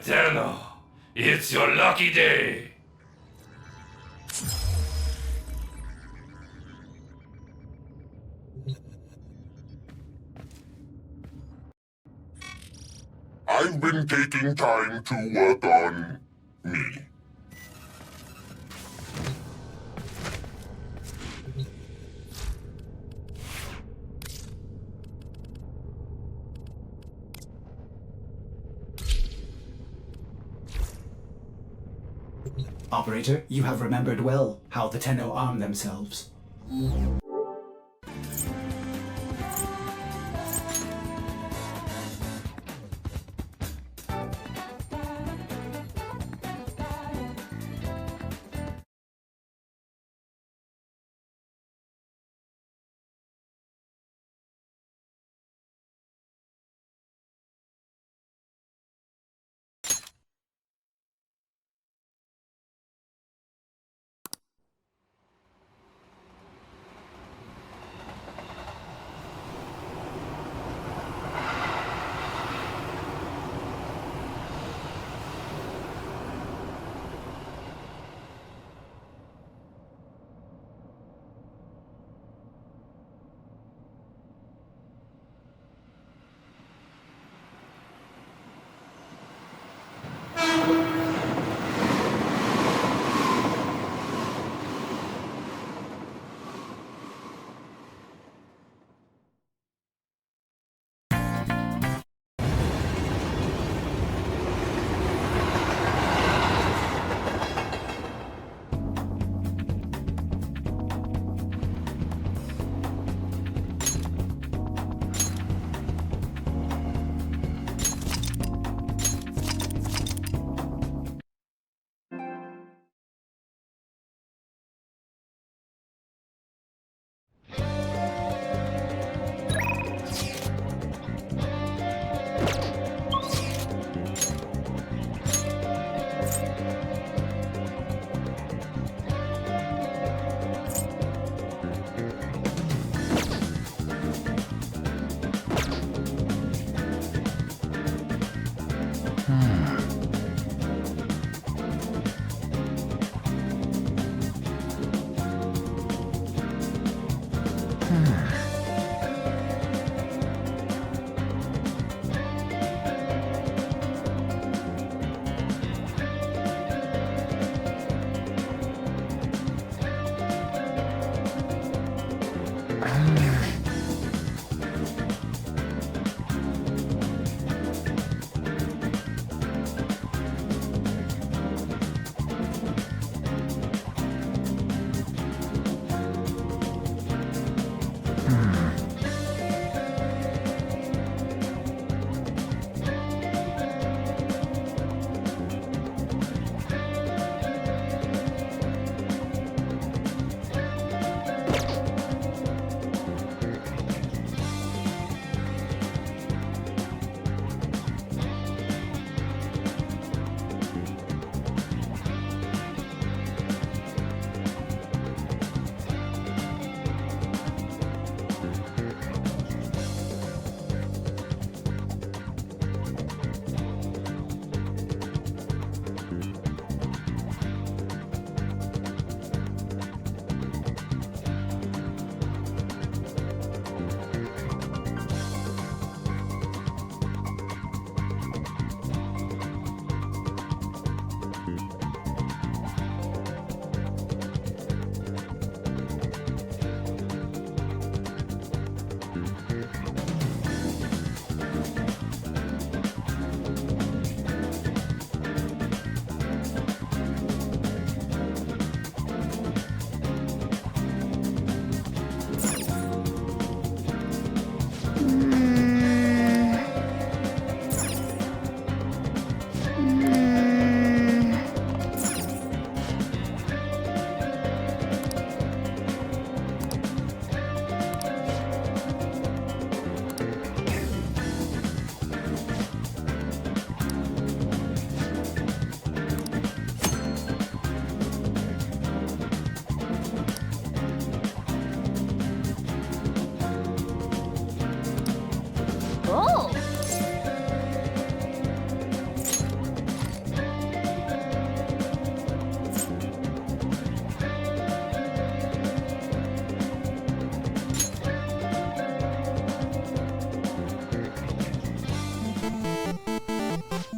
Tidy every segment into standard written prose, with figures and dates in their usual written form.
Tenno, it's your lucky day. I've been taking time to work on me. Operator, you have remembered well how the Tenno arm themselves.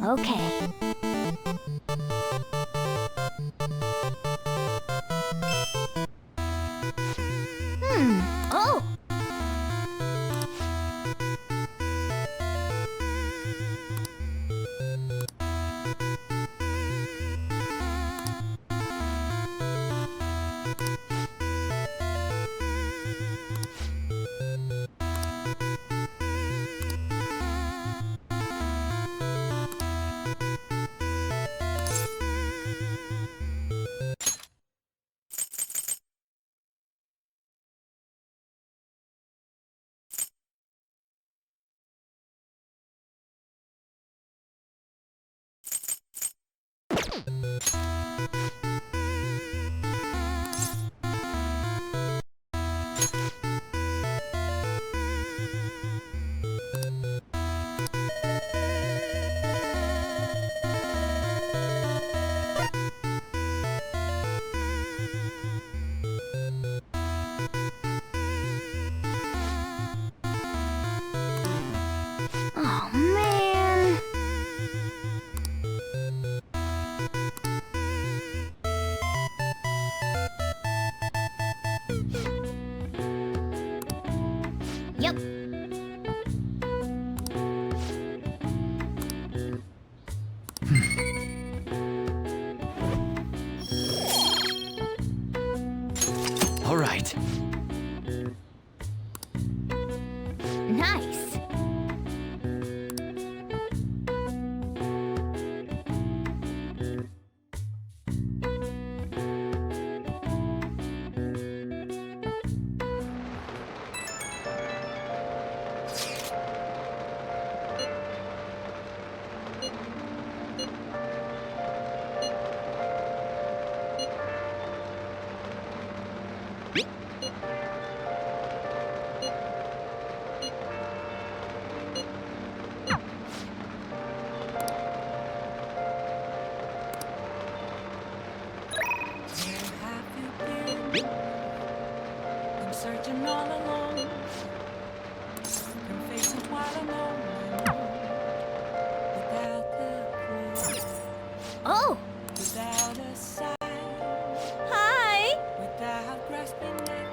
Okay. Oh! Oh, man. Yep. All right. Nice. I'm searching all alone, confessing while alone, without the clue, Oh! without a sign, Hi! without grasping it.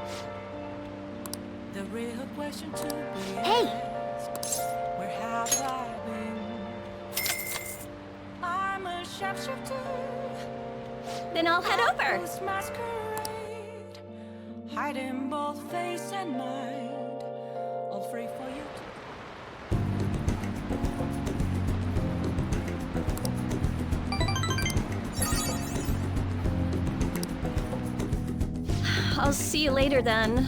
The real question to be Hey! asked, where have I been? I'm a sharpshooter. Then I'll head over. This masquerade, hiding both face and mind, all free for you to. I'll see you later then.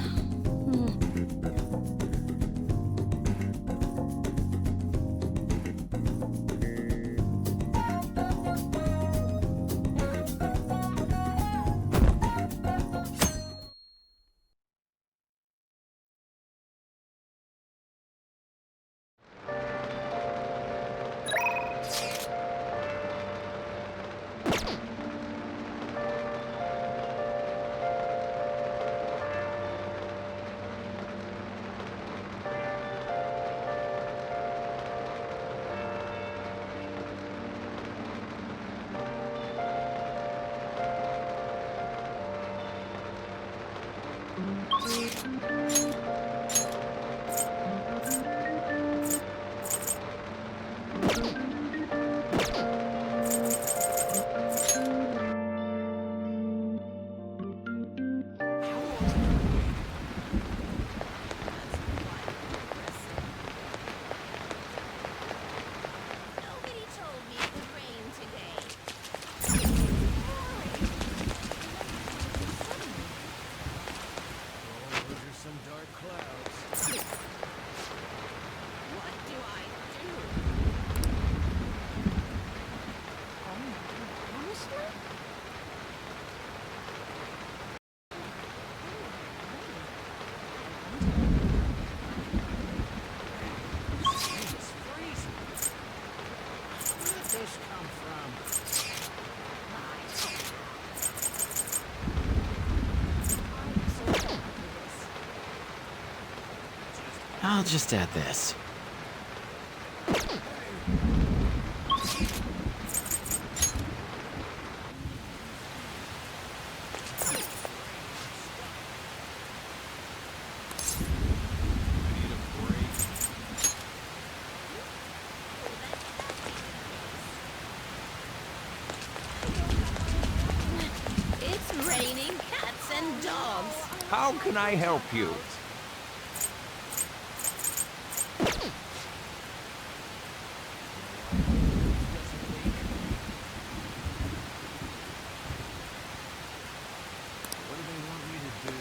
Nobody told me it would rain today. Those are some dark clouds. What do I do? Punishment? It's freezing. Where did this come from? I'll just add this. than dogs. How can I help you? What do they want me to do?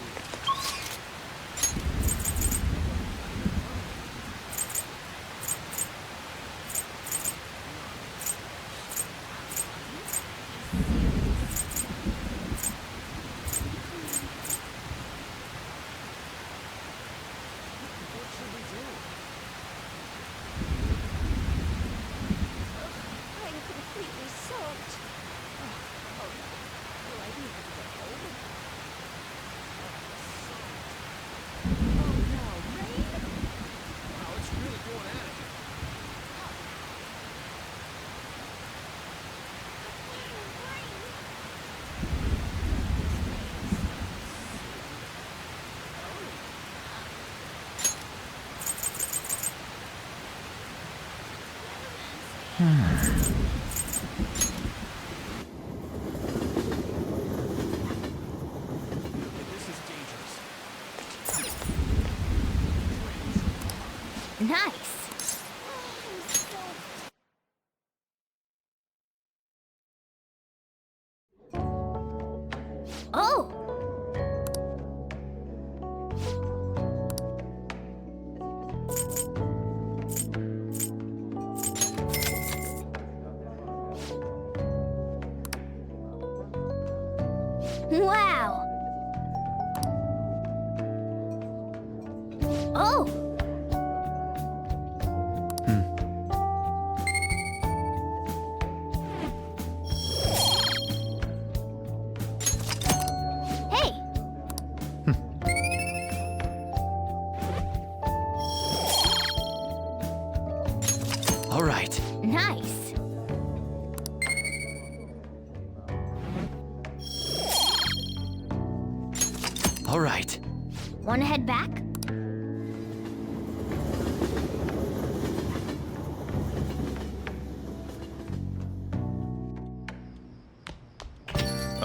What should we do? I'm completely soaked. Oh no. Do I need to get home? Oh no, rain? Wow, it's really going at it. This is dangerous. Nice. Oh. Wow. Oh. Hey. All right. Nice. All right. Wanna head back?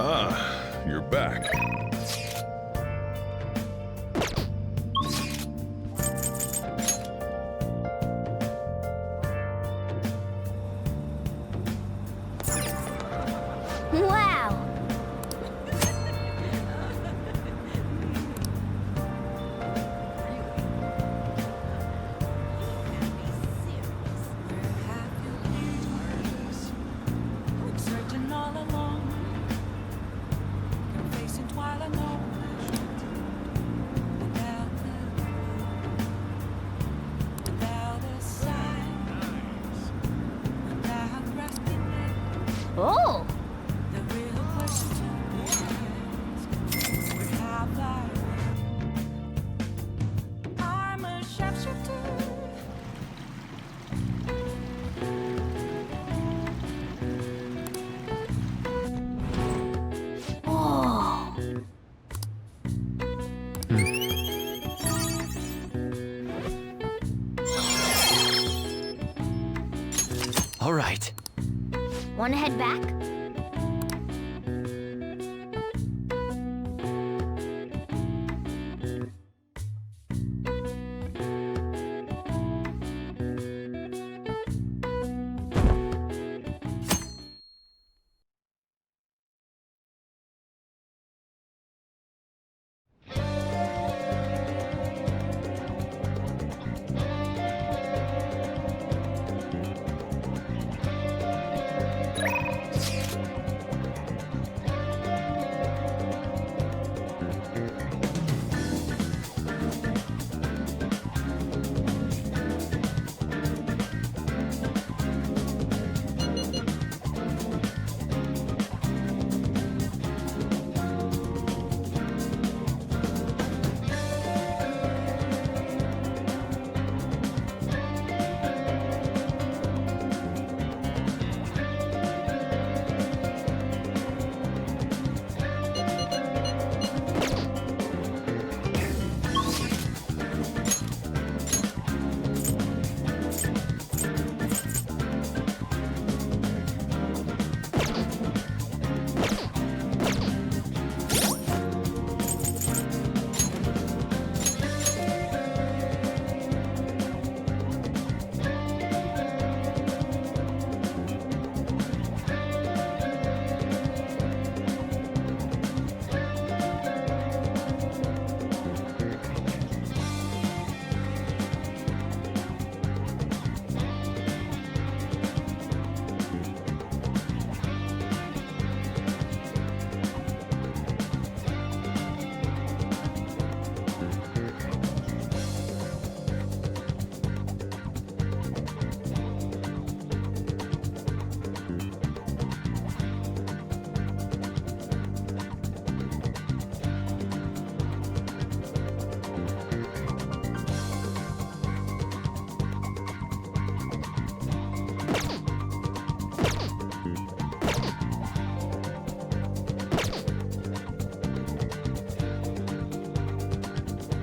Ah, you're back. Wow. Where have you been? Searching all along, facing twilight moment. Without a sign, without grasping it. Oh. The real question to be asked: where have I been? I'm a sharpshooter. Oh. All right. Wanna head back?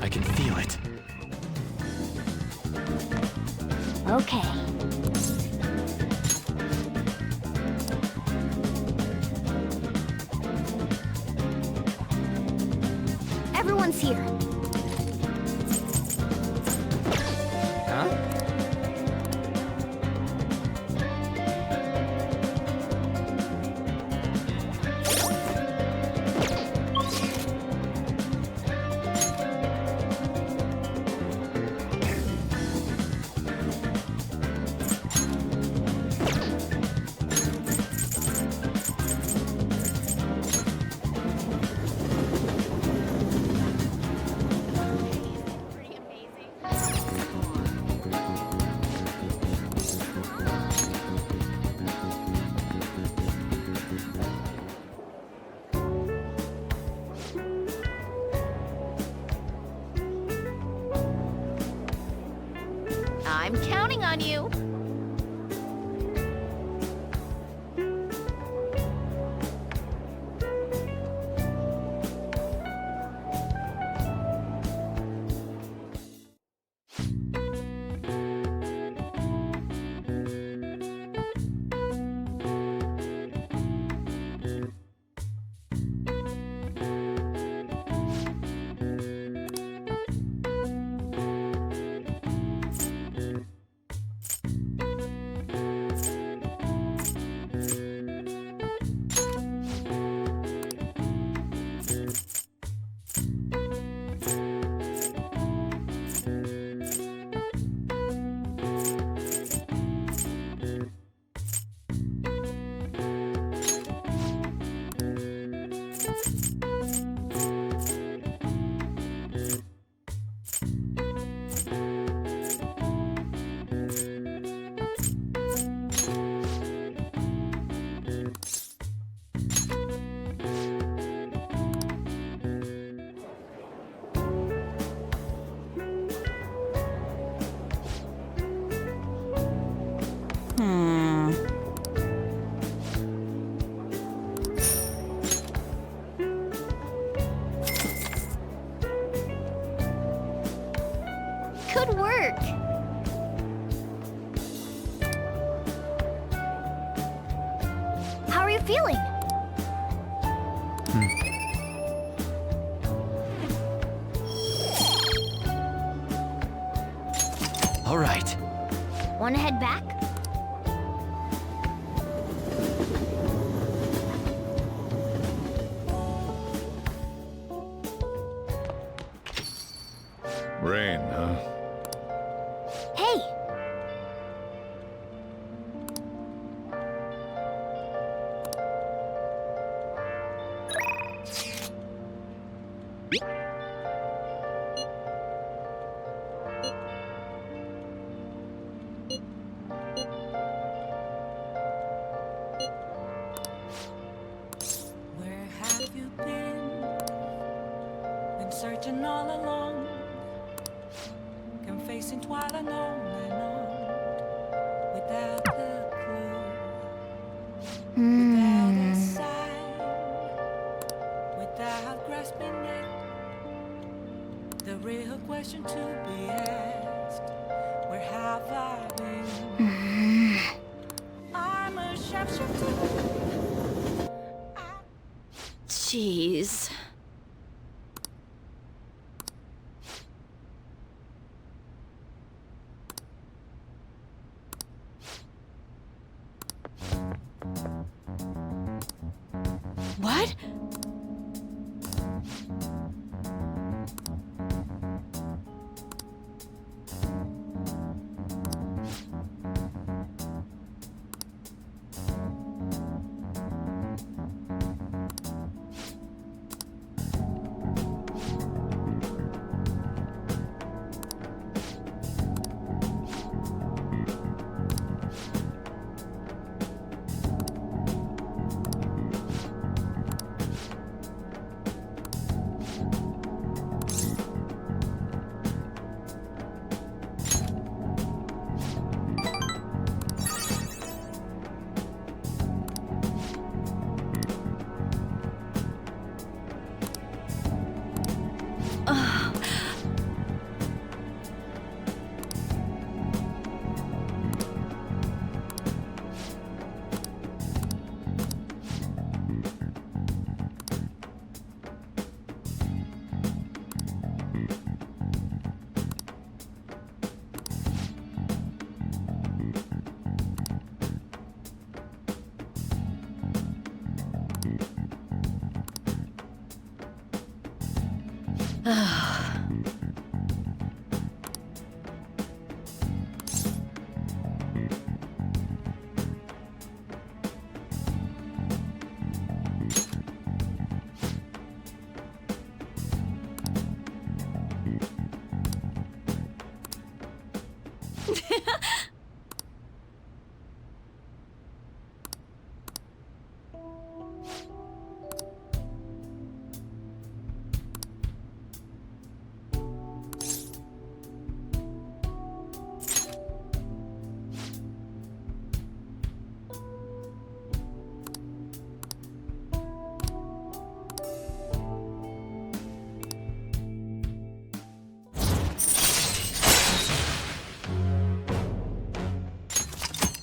I can feel it. Okay. Everyone's here. Huh? Pretty amazing. I'm counting on you. Good work. How are you feeling? All right. Want to head back? Rain, huh? Hey! Where have you been? Been searching all along, confessing twilight on and on, without the clue, without a sign, without grasping it. The real question to be asked: where have I been? I'm a sharpshooter. Jeez. What?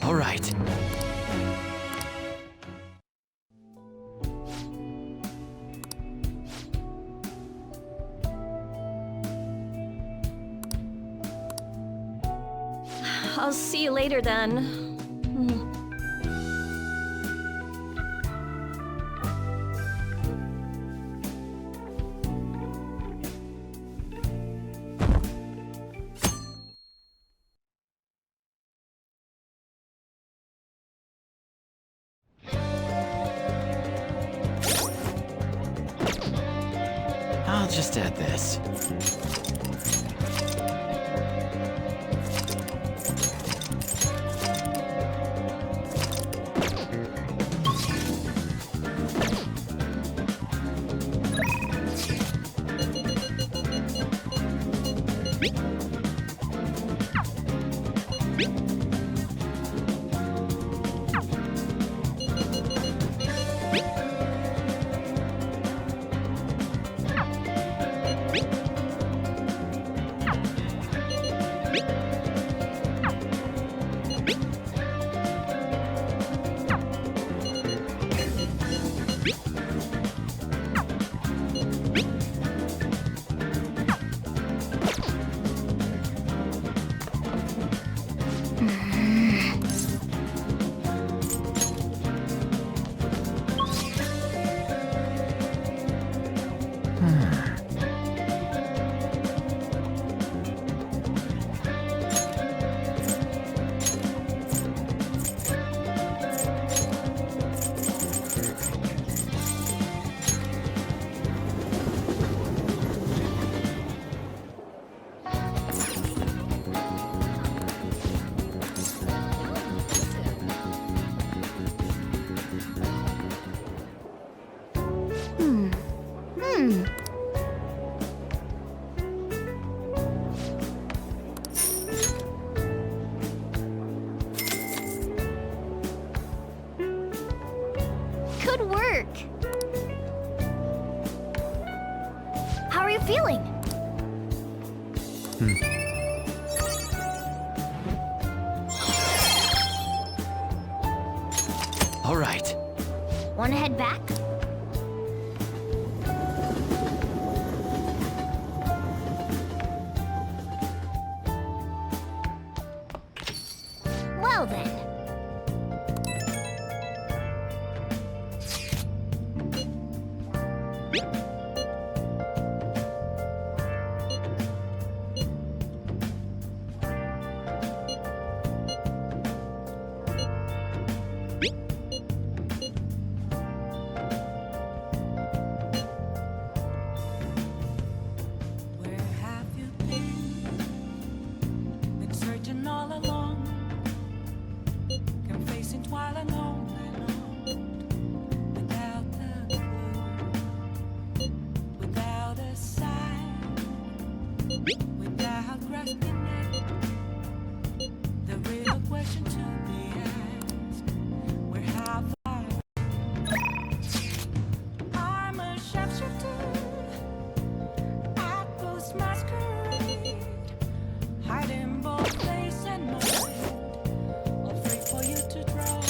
All right. I'll see you later then. I'll just add this. Good work. How are you feeling? All right. Want to head back? Well then. Where have you been? Been searching all along, confessing while alone, without the clue, without a sign, without grasping it. The real question to be asked: where have I? I'm a sharpshooter. I post masquerade, hiding both face and mind, all free for you to draw.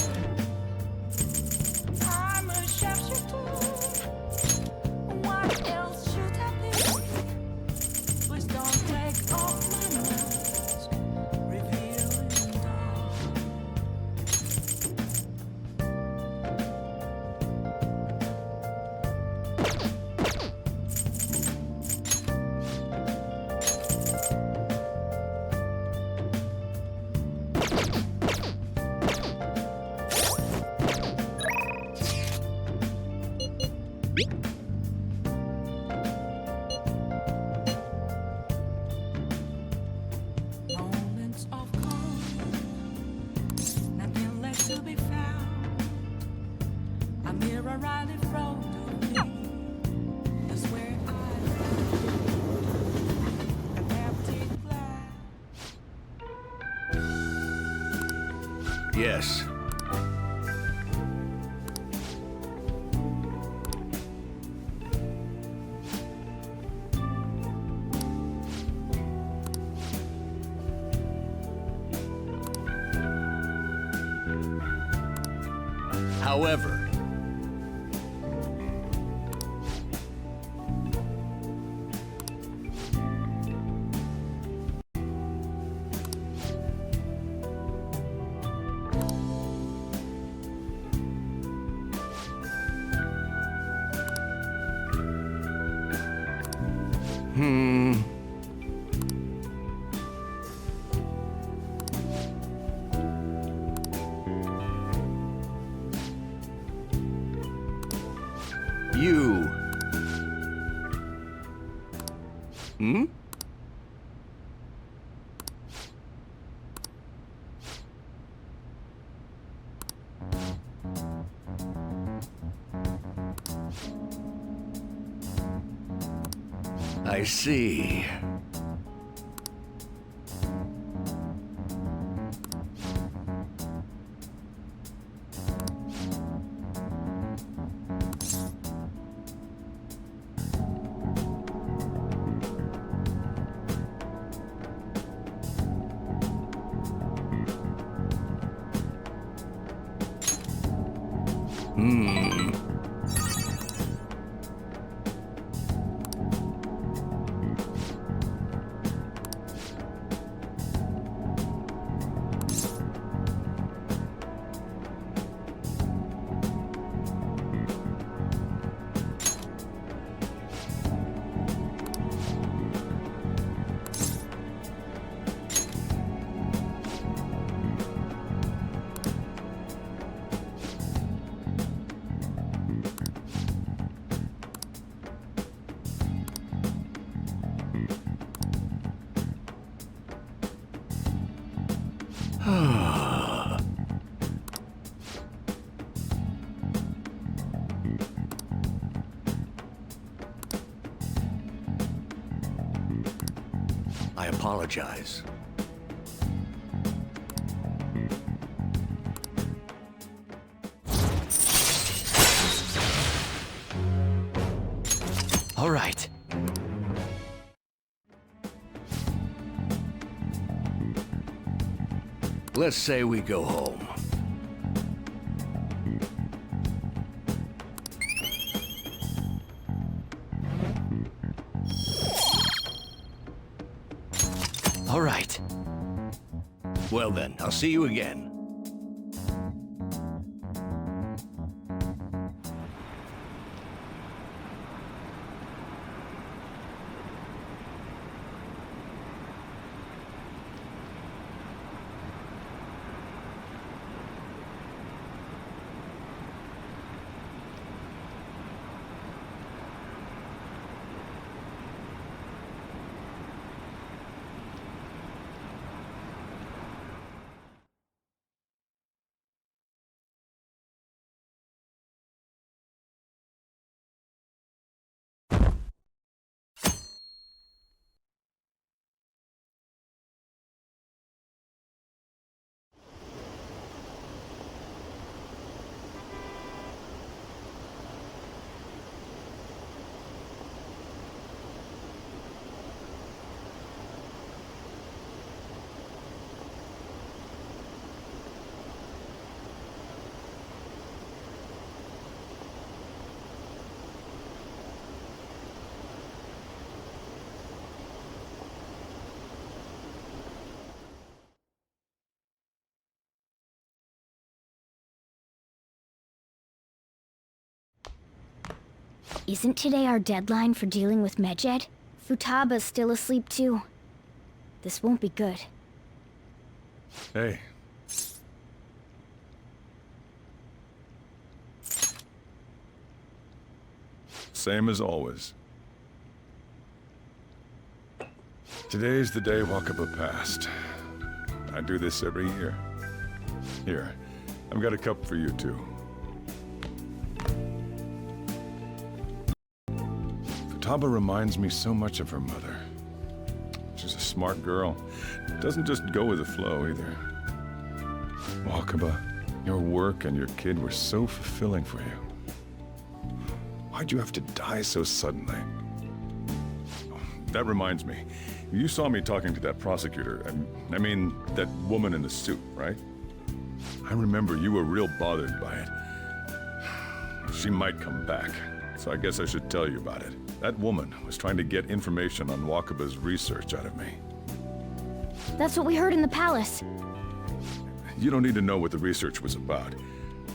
I'm a sharpshooter. What else should I be? Please don't take off my mind. Yes. However, you... Hmm? I see. I apologize. All right. Let's say we go home. All right. Well then, I'll see you again. Isn't today our deadline for dealing with Medjed? Futaba's still asleep too. This won't be good. Hey. Same as always. Today's the day Wakaba passed. I do this every year. Here, I've got a cup for you too. Futaba reminds me so much of her mother. She's a smart girl. Doesn't just go with the flow either. Wakaba, your work and your kid were so fulfilling for you. Why'd you have to die so suddenly? That reminds me. You saw me talking to that prosecutor. I mean, that woman in the suit, right? I remember you were real bothered by it. She might come back, so I guess I should tell you about it. That woman was trying to get information on Wakaba's research out of me. That's what we heard in the palace. You don't need to know what the research was about.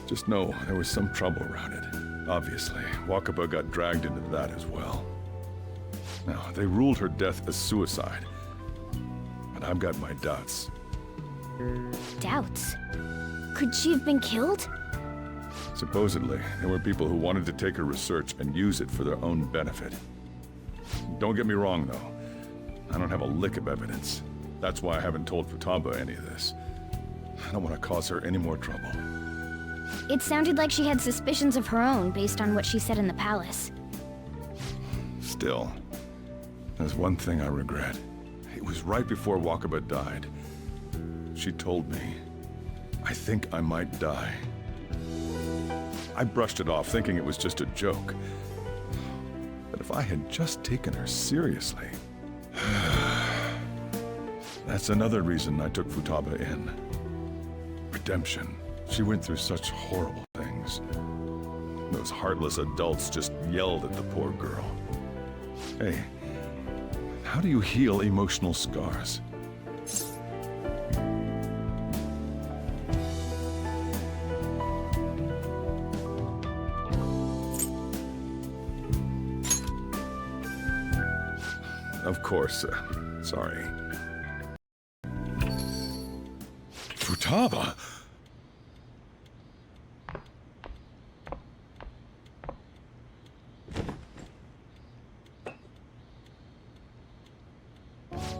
Just know there was some trouble around it. Obviously, Wakaba got dragged into that as well. Now, they ruled her death as suicide. But I've got my doubts. Doubts? Could she have been killed? Supposedly, there were people who wanted to take her research and use it for their own benefit. Don't get me wrong, though. I don't have a lick of evidence. That's why I haven't told Futaba any of this. I don't want to cause her any more trouble. It sounded like she had suspicions of her own based on what she said in the palace. Still, there's one thing I regret. It was right before Wakaba died. She told me, I think I might die. I brushed it off, thinking it was just a joke. But if I had just taken her seriously... That's another reason I took Futaba in. Redemption. She went through such horrible things. Those heartless adults just yelled at the poor girl. Hey, how do you heal emotional scars? Of course, sorry. Futaba!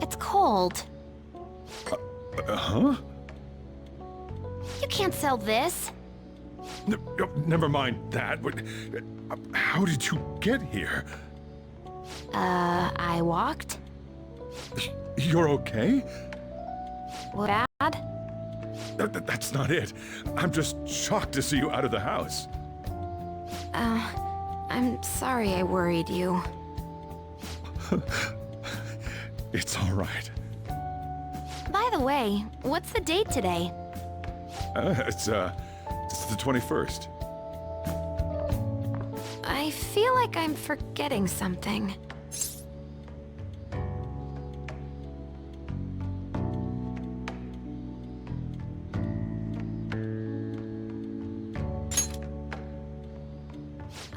It's cold. Huh? You can't sell this. Never mind that. How did you get here? I walked. You're okay? What, Dad? That's not it. I'm just shocked to see you out of the house. I'm sorry I worried you. It's all right. By the way, what's the date today? It's the 21st. I feel like I'm forgetting something.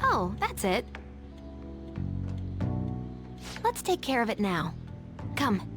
Oh, that's it. Let's take care of it now. Come.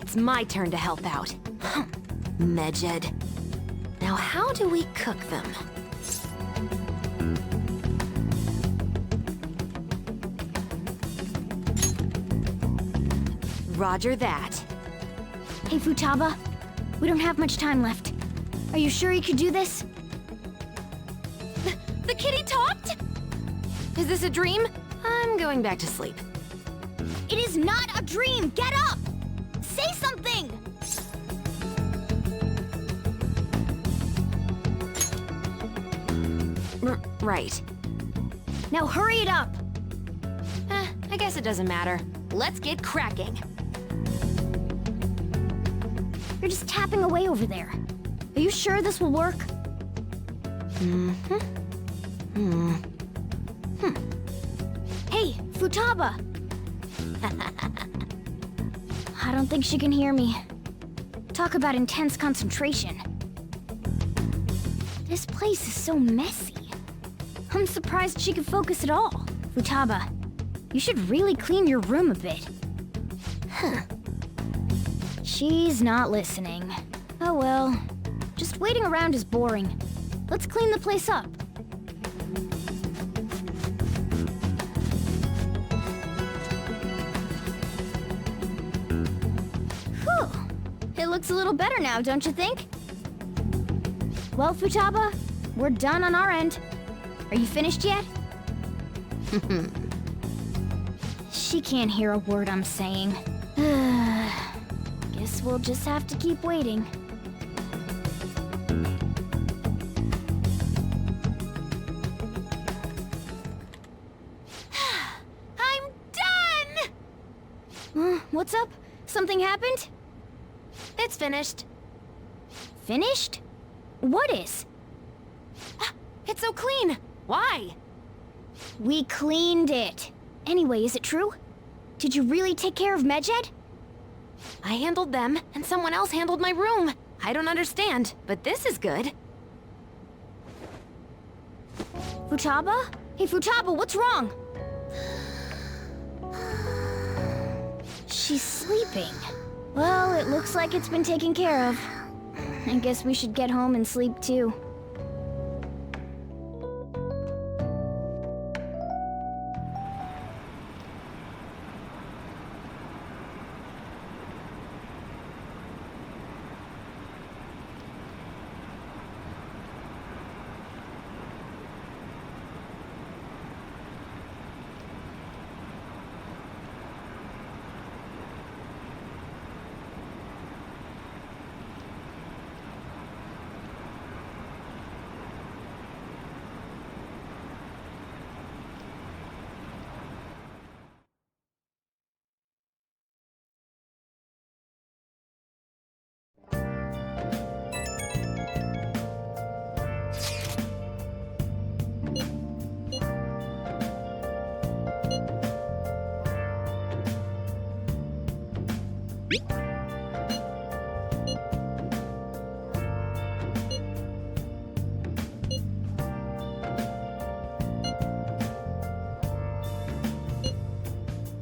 It's my turn to help out. Medjed. Now how do we cook them? Roger that. Hey, Futaba. We don't have much time left. Are you sure you could do this? The kitty talked? Is this a dream? I'm going back to sleep. It is not a dream! Get up! Say something! Right. Now hurry it up! I guess it doesn't matter. Let's get cracking. You're just tapping away over there. Are you sure this will work? Hey, Futaba! I don't think she can hear me. Talk about intense concentration. This place is so messy. I'm surprised she could focus at all. Futaba, you should really clean your room a bit. Huh. She's not listening. Oh well. Just waiting around is boring. Let's clean the place up. Whew. It looks a little better now, don't you think? Well, Futaba, we're done on our end. Are you finished yet? She can't hear a word I'm saying. Guess we'll just have to keep waiting. I'm done! What's up? Something happened? It's finished. Finished? What is? It's so clean! Why? We cleaned it. Anyway, is it true? Did you really take care of Medjed? I handled them, and someone else handled my room. I don't understand, but this is good. Futaba? Hey, Futaba, what's wrong? She's sleeping. Well, it looks like it's been taken care of. I guess we should get home and sleep too.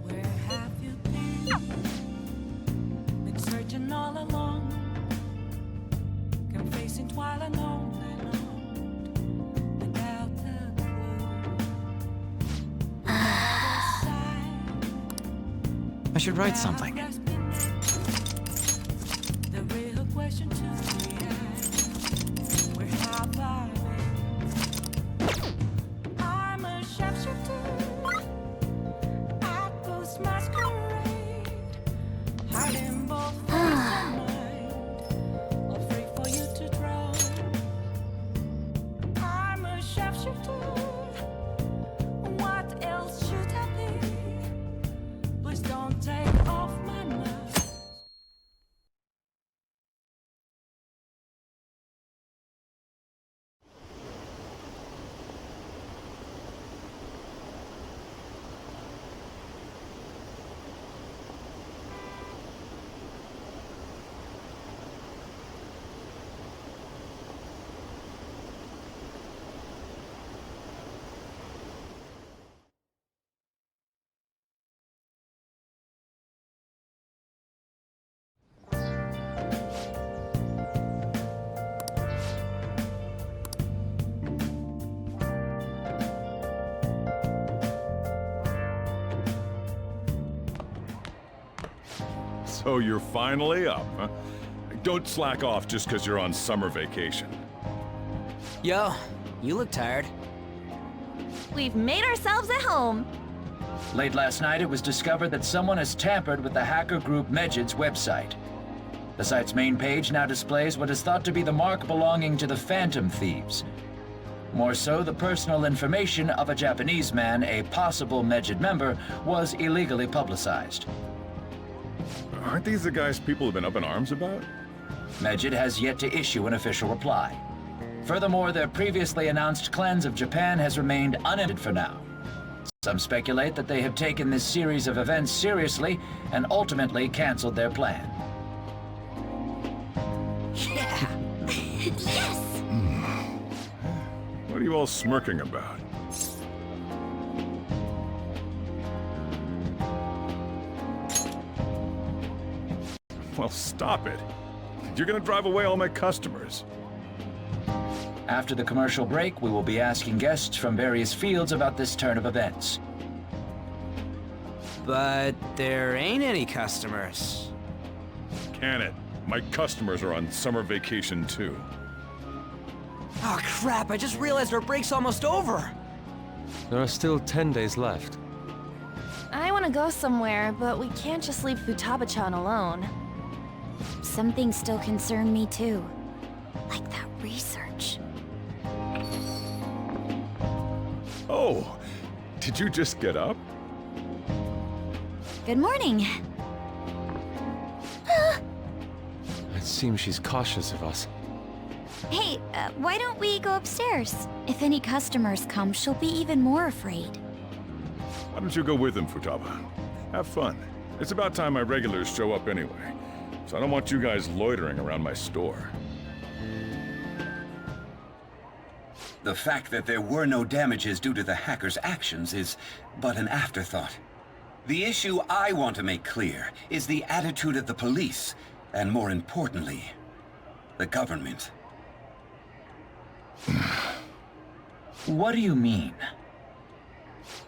Where have you been? Been searching all along, confessing while alone without the clue. I should write something. The real question to be asked, where have I been? I'm a sharpshooter. I post masquerade, hiding both face and mind, all free for you to draw. I'm a sharpshooter. What else should I be? Please don't take off my mask. So you're finally up, huh? Don't slack off just because you're on summer vacation. Yo, you look tired. We've made ourselves at home. Late last night, it was discovered that someone has tampered with the hacker group Medjed's website. The site's main page now displays what is thought to be the mark belonging to the Phantom Thieves. More so, the personal information of a Japanese man, a possible Medjed member, was illegally publicized. Aren't these the guys people have been up in arms about? Medjed has yet to issue an official reply. Furthermore, their previously announced cleanse of Japan has remained unended for now. Some speculate that they have taken this series of events seriously and ultimately canceled their plan. Yeah. Yes! What are you all smirking about? Well, stop it. You're gonna drive away all my customers. After the commercial break, we will be asking guests from various fields about this turn of events. But there ain't any customers. Can it? My customers are on summer vacation too. Oh crap, I just realized our break's almost over. There are still 10 days left. I want to go somewhere, but we can't just leave Futaba-chan alone. Some things still concern me too. Like that research. Oh, did you just get up? Good morning. It seems she's cautious of us. Hey, why don't we go upstairs? If any customers come, she'll be even more afraid. Why don't you go with them, Futaba? Have fun. It's about time my regulars show up anyway, so I don't want you guys loitering around my store. The fact that there were no damages due to the hackers' actions is but an afterthought. The issue I want to make clear is the attitude of the police, and more importantly, the government. What do you mean?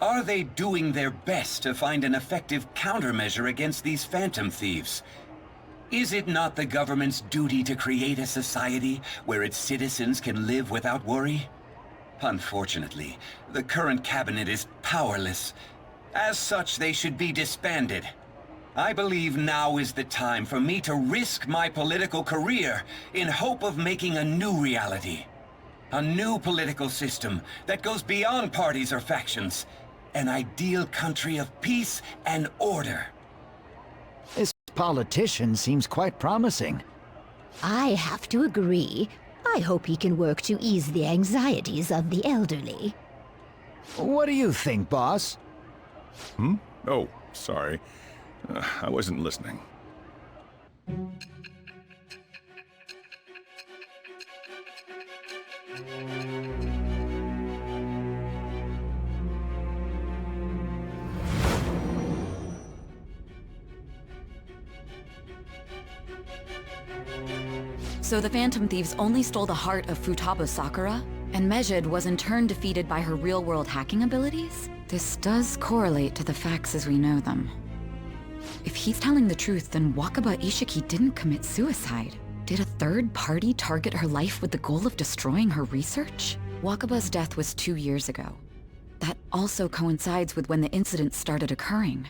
Are they doing their best to find an effective countermeasure against these phantom thieves? Is it not the government's duty to create a society where its citizens can live without worry? Unfortunately, the current cabinet is powerless. As such, they should be disbanded. I believe now is the time for me to risk my political career in hope of making a new reality. A new political system that goes beyond parties or factions. An ideal country of peace and order. This politician seems quite promising. I have to agree. I hope he can work to ease the anxieties of the elderly. What do you think, boss? Hmm? Oh, sorry. I wasn't listening. So the Phantom Thieves only stole the heart of Futaba Sakura, and Mejid was in turn defeated by her real-world hacking abilities? This does correlate to the facts as we know them. If he's telling the truth, then Wakaba Ishiki didn't commit suicide. Did a third party target her life with the goal of destroying her research? Wakaba's death was 2 years ago. That also coincides with when the incident started occurring.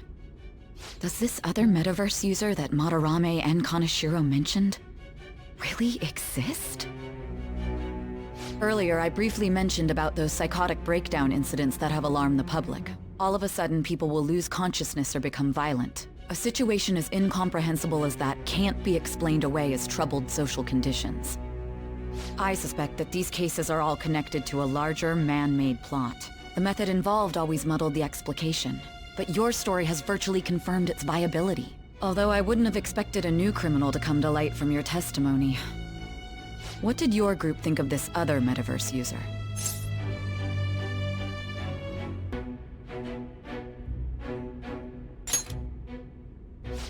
Does this other metaverse user that Madarame and Kaneshiro mentioned really exist? Earlier, I briefly mentioned about those psychotic breakdown incidents that have alarmed the public. All of a sudden, people will lose consciousness or become violent. A situation as incomprehensible as that can't be explained away as troubled social conditions. I suspect that these cases are all connected to a larger, man-made plot. The method involved always muddled the explication, but your story has virtually confirmed its viability. Although I wouldn't have expected a new criminal to come to light from your testimony. What did your group think of this other metaverse user?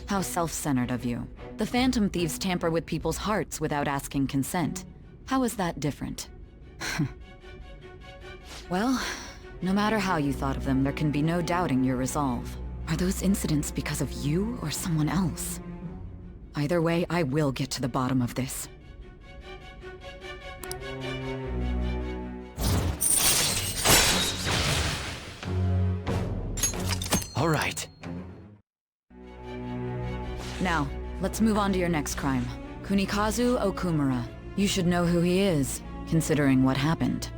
How self-centered of you. The Phantom Thieves tamper with people's hearts without asking consent. How is that different? Well, no matter how you thought of them, there can be no doubting your resolve. Are those incidents because of you or someone else? Either way, I will get to the bottom of this. All right. Now, let's move on to your next crime. Kunikazu Okumura. You should know who he is, considering what happened.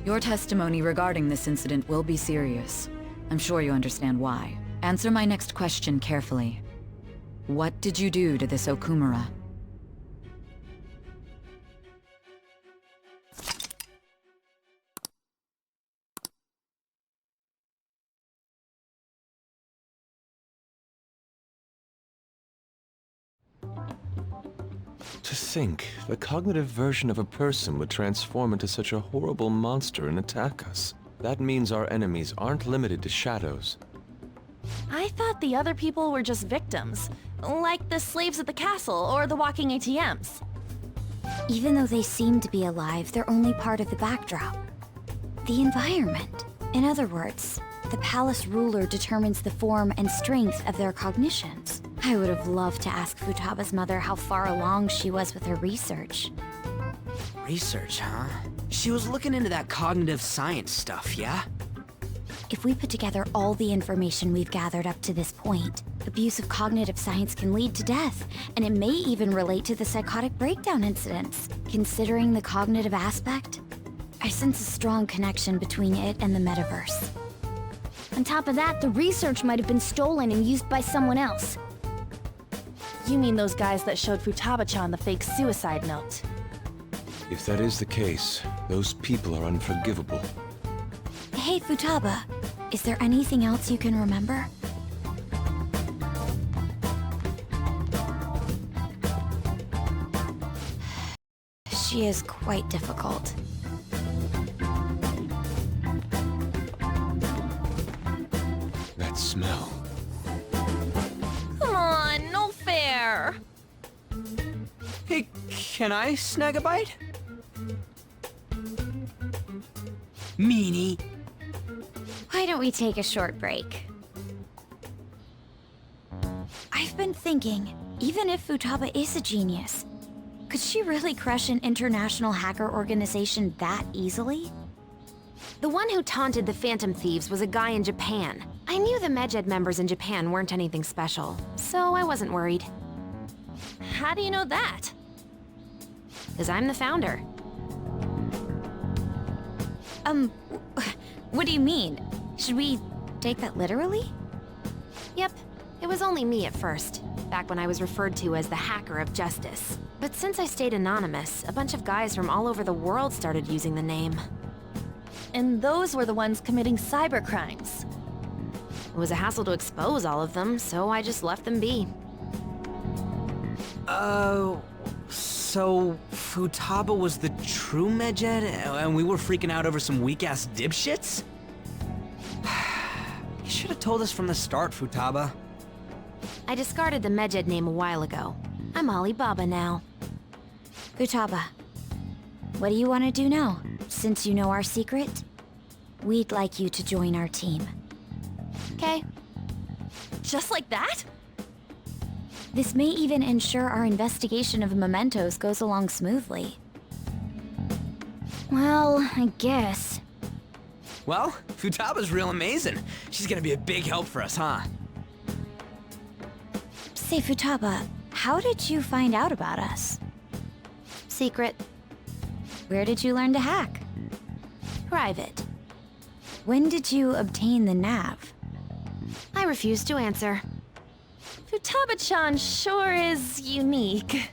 Your testimony regarding this incident will be serious. I'm sure you understand why. Answer my next question carefully. What did you do to this Okumura? To think, the cognitive version of a person would transform into such a horrible monster and attack us. That means our enemies aren't limited to shadows. I thought the other people were just victims, like the slaves at the castle or the walking ATMs. Even though they seem to be alive, they're only part of the backdrop. The environment. In other words, the palace ruler determines the form and strength of their cognitions. I would have loved to ask Futaba's mother how far along she was with her research. Research, huh? She was looking into that cognitive science stuff, yeah? If we put together all the information we've gathered up to this point, abuse of cognitive science can lead to death, and it may even relate to the psychotic breakdown incidents. Considering the cognitive aspect, I sense a strong connection between it and the metaverse. On top of that, the research might have been stolen and used by someone else. You mean those guys that showed Futaba-chan the fake suicide note? If that is the case, those people are unforgivable. Hey, Futaba, is there anything else you can remember? She is quite difficult. That smell. Come on, no fair! Hey, can I snag a bite? Meanie. Why don't we take a short break? I've been thinking, even if Futaba is a genius, could she really crush an international hacker organization that easily? The one who taunted the Phantom Thieves was a guy in Japan. I knew the Medjed members in Japan weren't anything special, so I wasn't worried. How do you know that? Because I'm the founder. What do you mean? Should we take that literally? Yep, it was only me at first, back when I was referred to as the Hacker of Justice. But since I stayed anonymous, a bunch of guys from all over the world started using the name. And those were the ones committing cybercrimes. It was a hassle to expose all of them, so I just left them be. So Futaba was the true Medjed, and we were freaking out over some weak-ass dipshits? You should have told us from the start, Futaba. I discarded the Medjed name a while ago. I'm Alibaba now. Futaba, what do you want to do now? Since you know our secret, we'd like you to join our team. Okay. Just like that? This may even ensure our investigation of mementos goes along smoothly. Well, I guess. Well, Futaba's real amazing. She's gonna be a big help for us, huh? Say, Futaba, how did you find out about us? Secret. Where did you learn to hack? Private. When did you obtain the nav? I refuse to answer. Futaba-chan sure is unique.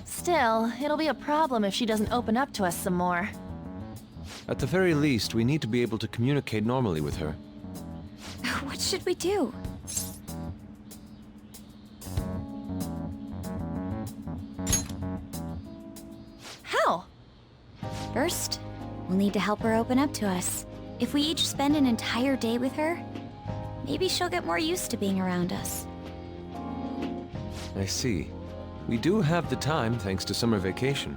Still, it'll be a problem if she doesn't open up to us some more. At the very least, we need to be able to communicate normally with her. What should we do? How? First, we'll need to help her open up to us. If we each spend an entire day with her, maybe she'll get more used to being around us. I see. We do have the time thanks to summer vacation.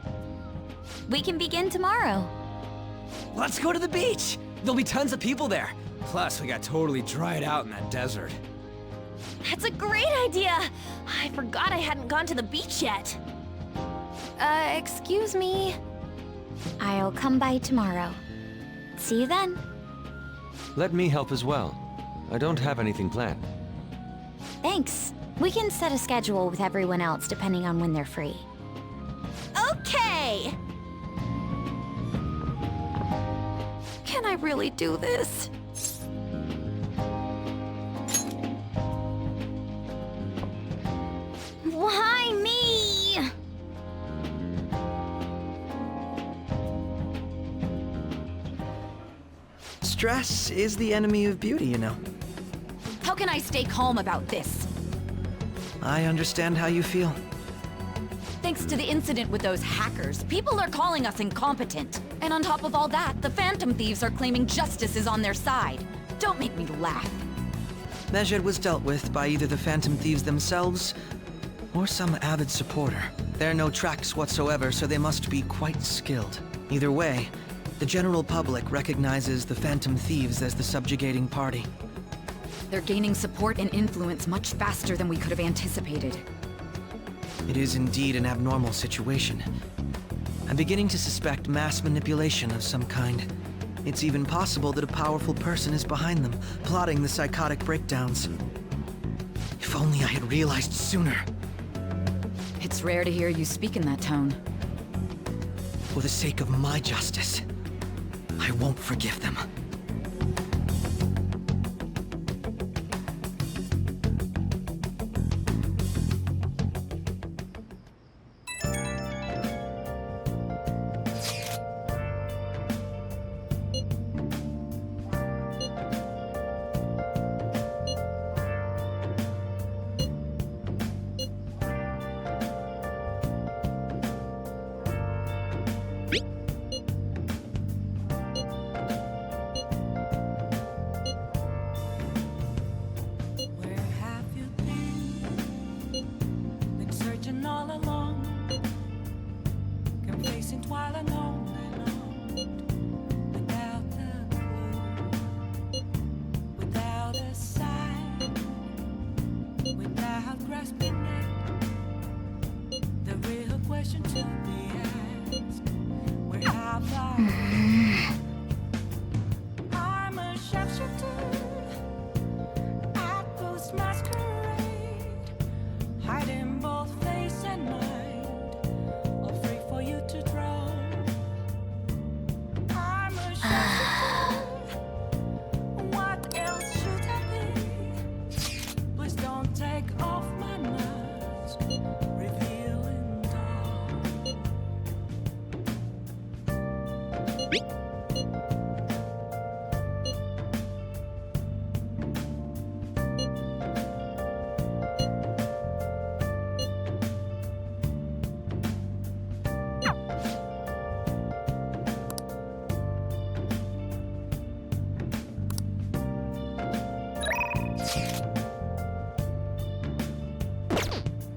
We can begin tomorrow. Let's go to the beach! There'll be tons of people there. Plus, we got totally dried out in that desert. That's a great idea! I forgot I hadn't gone to the beach yet. Excuse me? I'll come by tomorrow. See you then. Let me help as well. I don't have anything planned. Thanks. We can set a schedule with everyone else depending on when they're free. Okay! Can I really do this? Why me? Stress is the enemy of beauty, you know. How can I stay calm about this? I understand how you feel. Thanks to the incident with those hackers, people are calling us incompetent. And on top of all that, the Phantom Thieves are claiming justice is on their side. Don't make me laugh. Mejed was dealt with by either the Phantom Thieves themselves or some avid supporter. There are no tracks whatsoever, so they must be quite skilled. Either way, the general public recognizes the Phantom Thieves as the subjugating party. They're gaining support and influence much faster than we could have anticipated. It is indeed an abnormal situation. I'm beginning to suspect mass manipulation of some kind. It's even possible that a powerful person is behind them, plotting the psychotic breakdowns. If only I had realized sooner. It's rare to hear you speak in that tone. For the sake of my justice, I won't forgive them. Where have you been? Been searching all along, complacent while alone without a clue, without a sign, without grasping it. The real question to be asked: where have I been? I'm a sharpshooter. Masquerade, hiding both face and mind, all free for you to draw. I'm a sharpshooter. What else should I be? Please don't take off my mask, revealing dawn.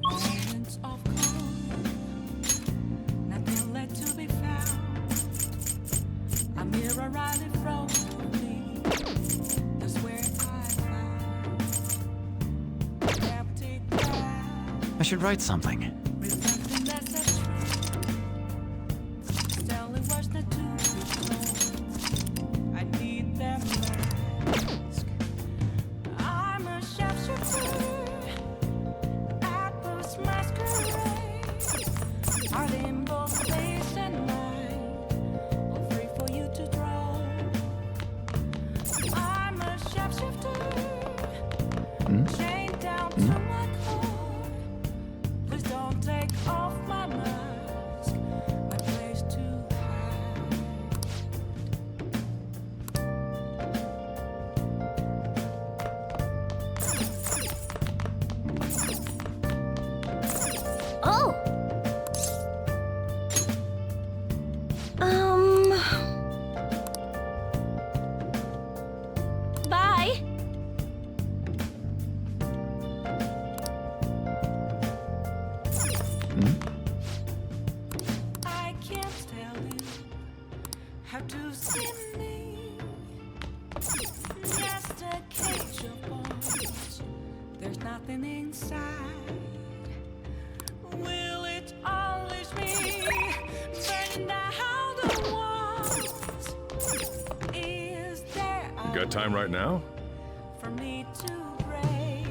Moments of calm, nothing left to be found. A mirror right in front of me, that's where I found empty glass. I should write something. Reflecting that's a truth, telling what's not to be told. I need them mask. I'm a sharpshooter. Masquerade, hiding both face and mind, all free for you to draw. I'm a sharpshooter, chained down to my core. Please don't take off my mask, my place to hide. Oh! Bye! I can't tell you how to see me. Just a cage of bones. There's nothing inside. Will it unleash me? Burning down the walls. Is there You got time right now? for me to break?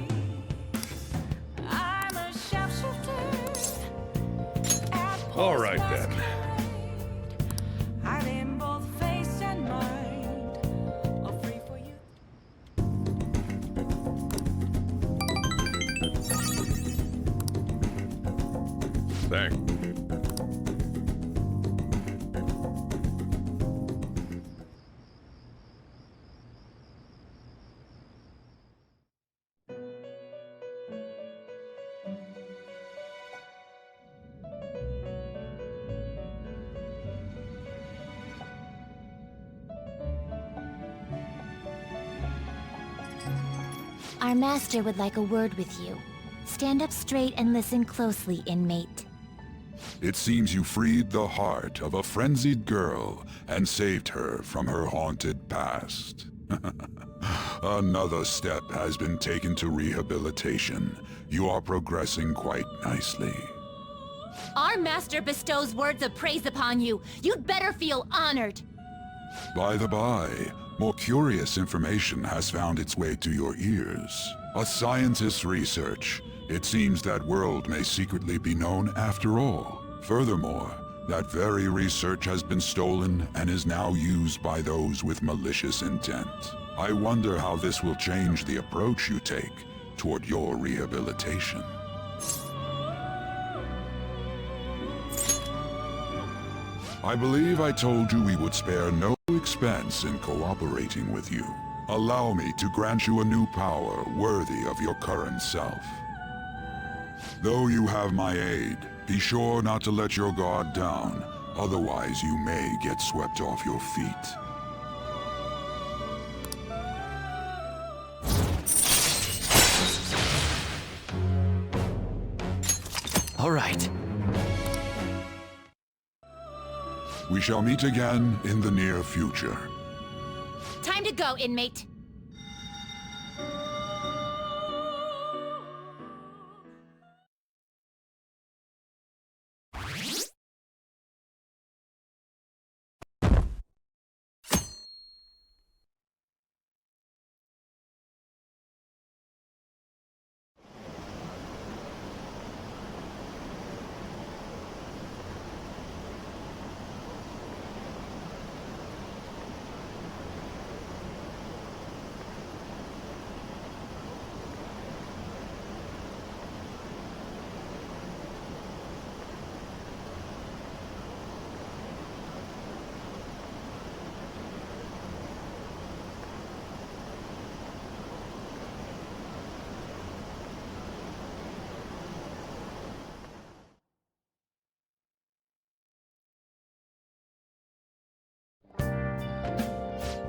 I'm a sharpshooter. All right then. Hiding both face and mind, all free for you. Thanks. Our master would like a word with you. Stand up straight and listen closely, inmate. It seems you freed the heart of a frenzied girl and saved her from her haunted past. Another step has been taken to rehabilitation. You are progressing quite nicely. Our master bestows words of praise upon you. You'd better feel honored. By the by, more curious information has found its way to your ears. A scientist's research. It seems that world may secretly be known after all. Furthermore, that very research has been stolen and is now used by those with malicious intent. I wonder how this will change the approach you take toward your rehabilitation. I believe I told you we would spare no expense in cooperating with you. Allow me to grant you a new power worthy of your current self. Though you have my aid, be sure not to let your guard down, otherwise you may get swept off your feet. All right. We shall meet again in the near future. Time to go, inmate.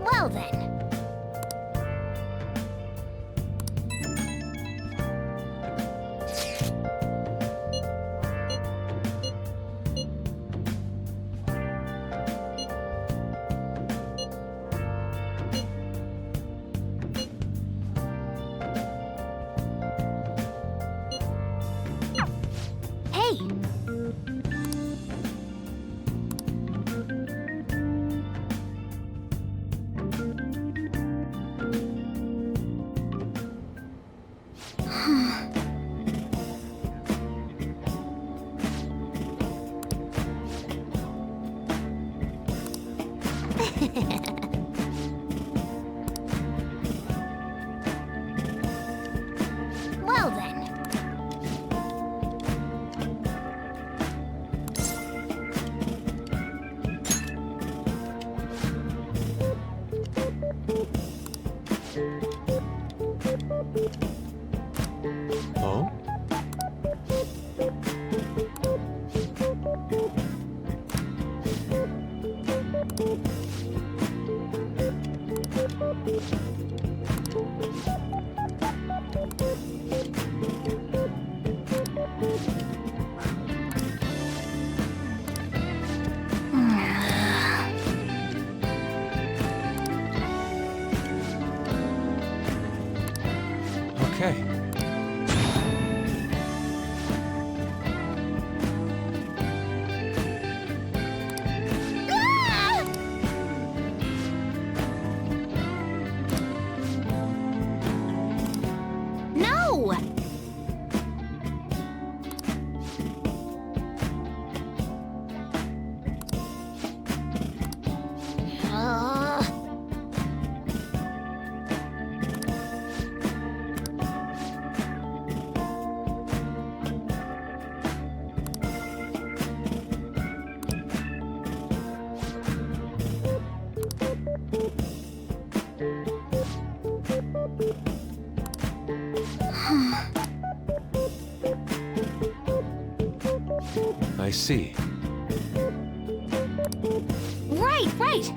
Well then. Hey! Well then. Oh? Okay. No! I see. Right, right!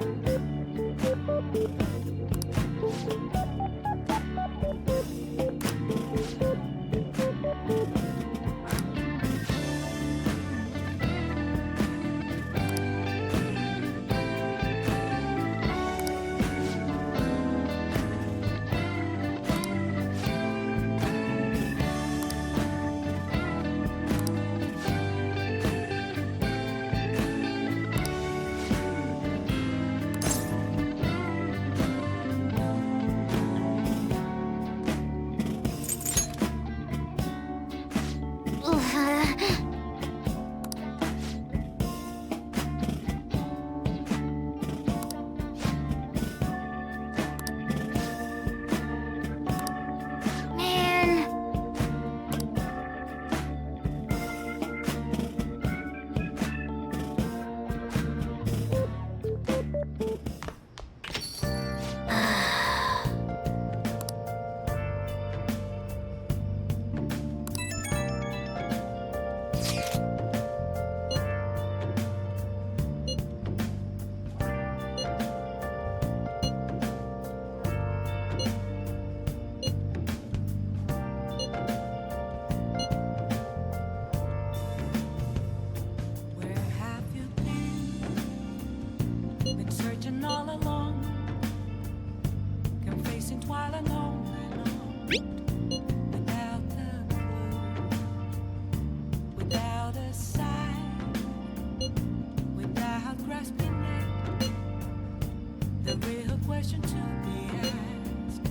question to be asked.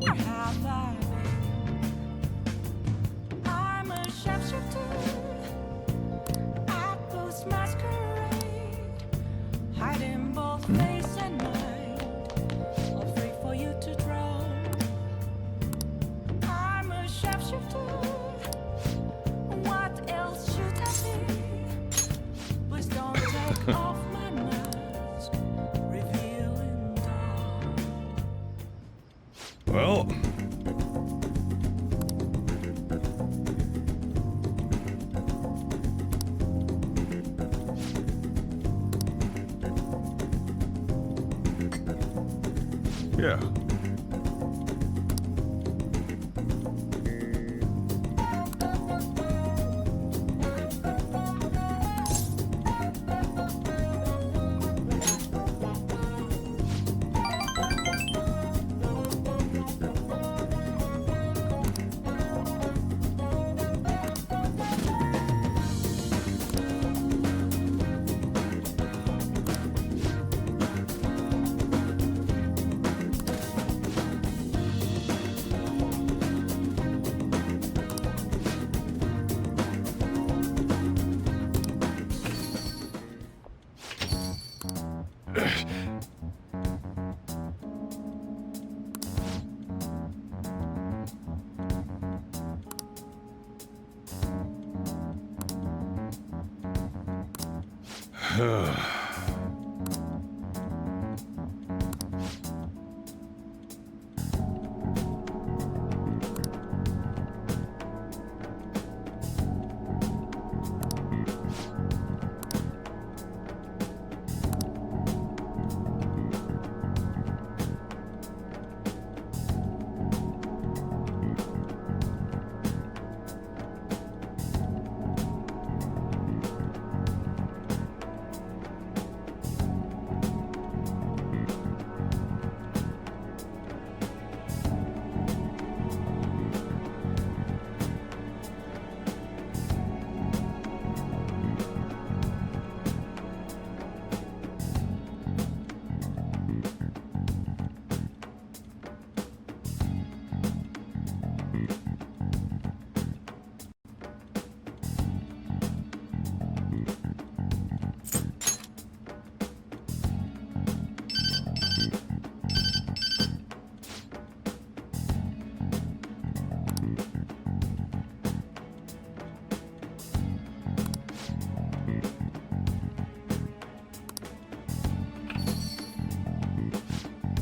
Where have I been? I'm a sharpshooter at this masquerade, hiding both face and mind, afraid for you to draw. I'm a sharpshooter. What else should I be? Please don't take off my mask, revealing dawn. Well... yeah.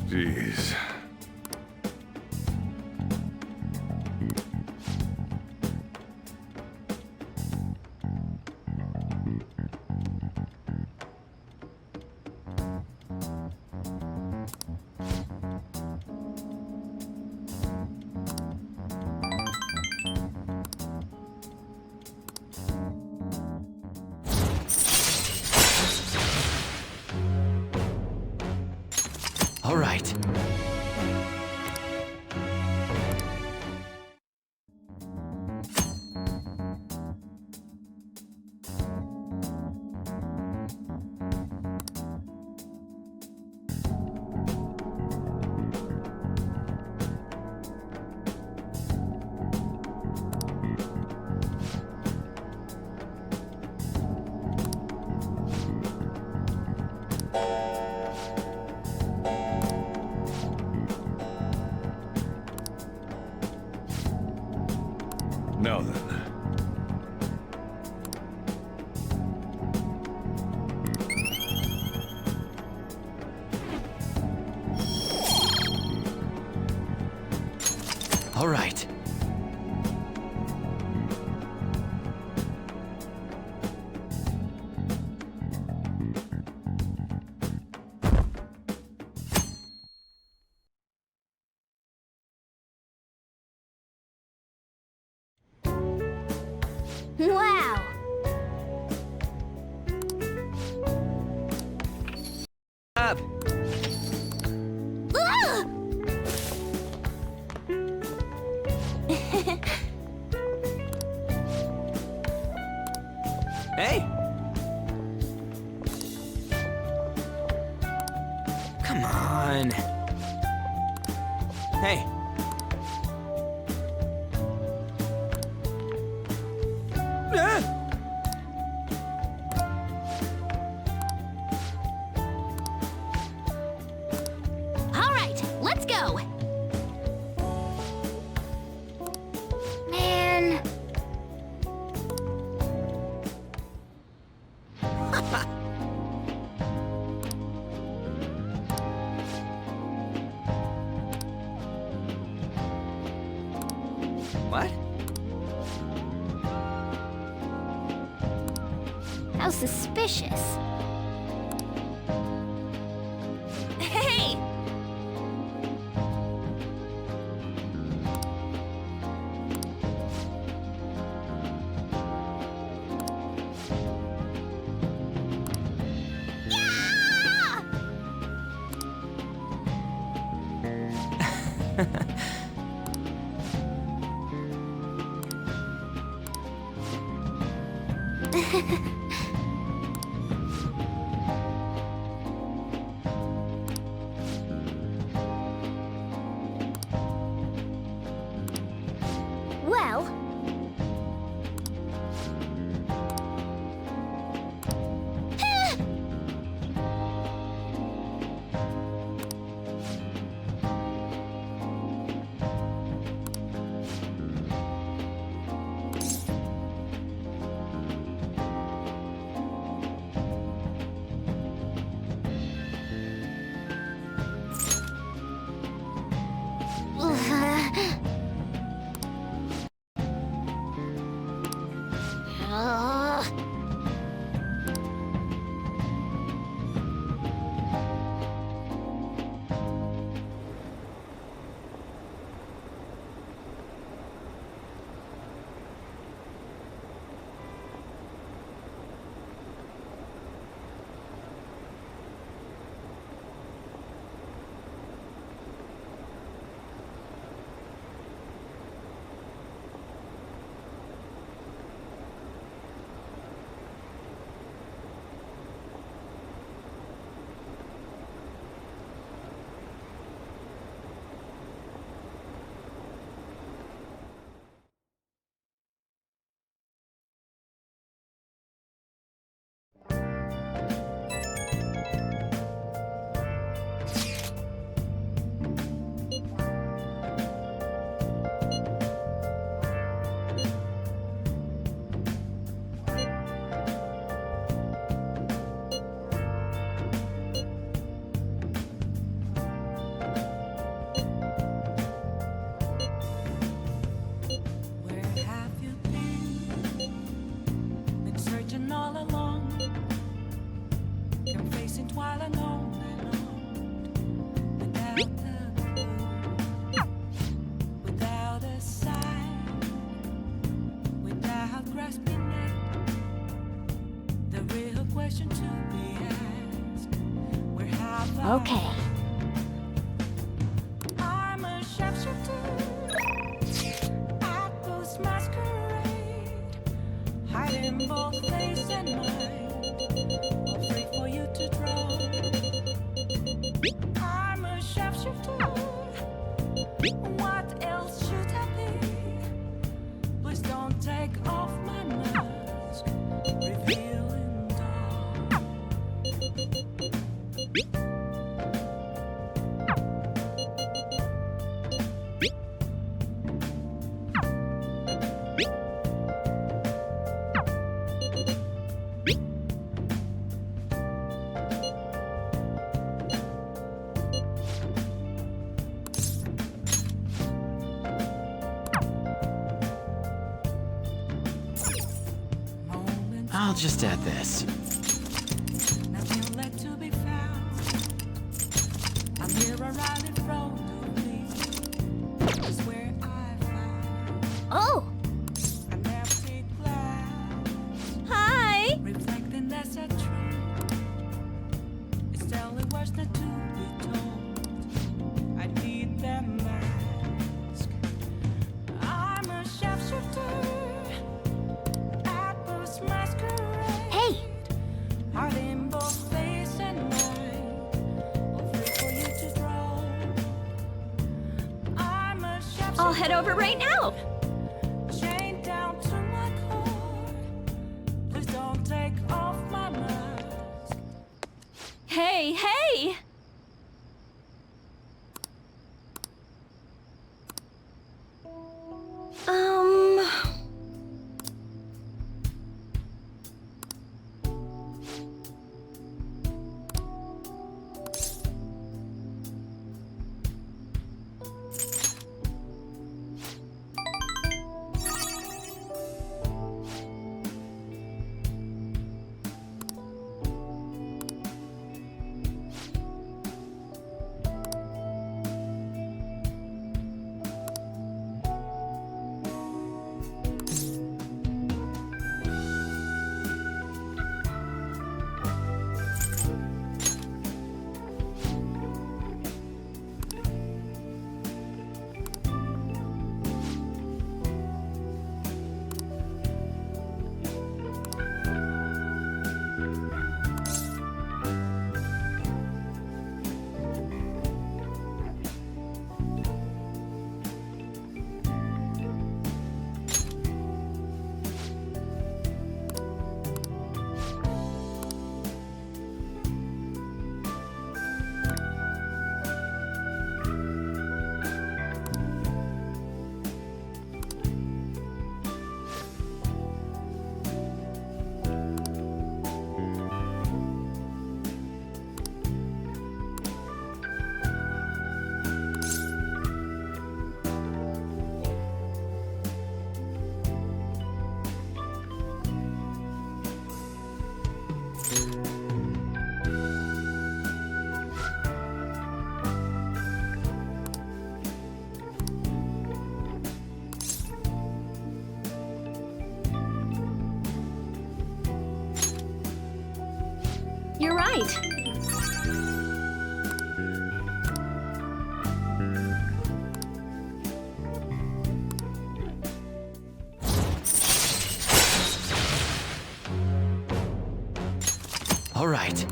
Jeez. All right. Now then. All right. Wow! Up. Ah! Hey! Come on. Hey. All right, let's go. Man. What? How suspicious. Hey! Well... Okay. I'm a sharpshooter at post masquerade, hiding both face and mind, afraid for you to draw. I'm a sharpshooter. What else should I be? Please don't take off my mask, revealing dark. I'll just add this. Nothing left to be found. I'm here around in front of me. Is where I found Oh! an empty glass. Hi! Reflecting as a tree. It's telling words not to be told. I need that mask. I'm a sharpshooter. At post masquerade. Hey! Heart in both head over right now. Chained down to my core. Please don't take off my mask. Hey, hey! You're right. All right.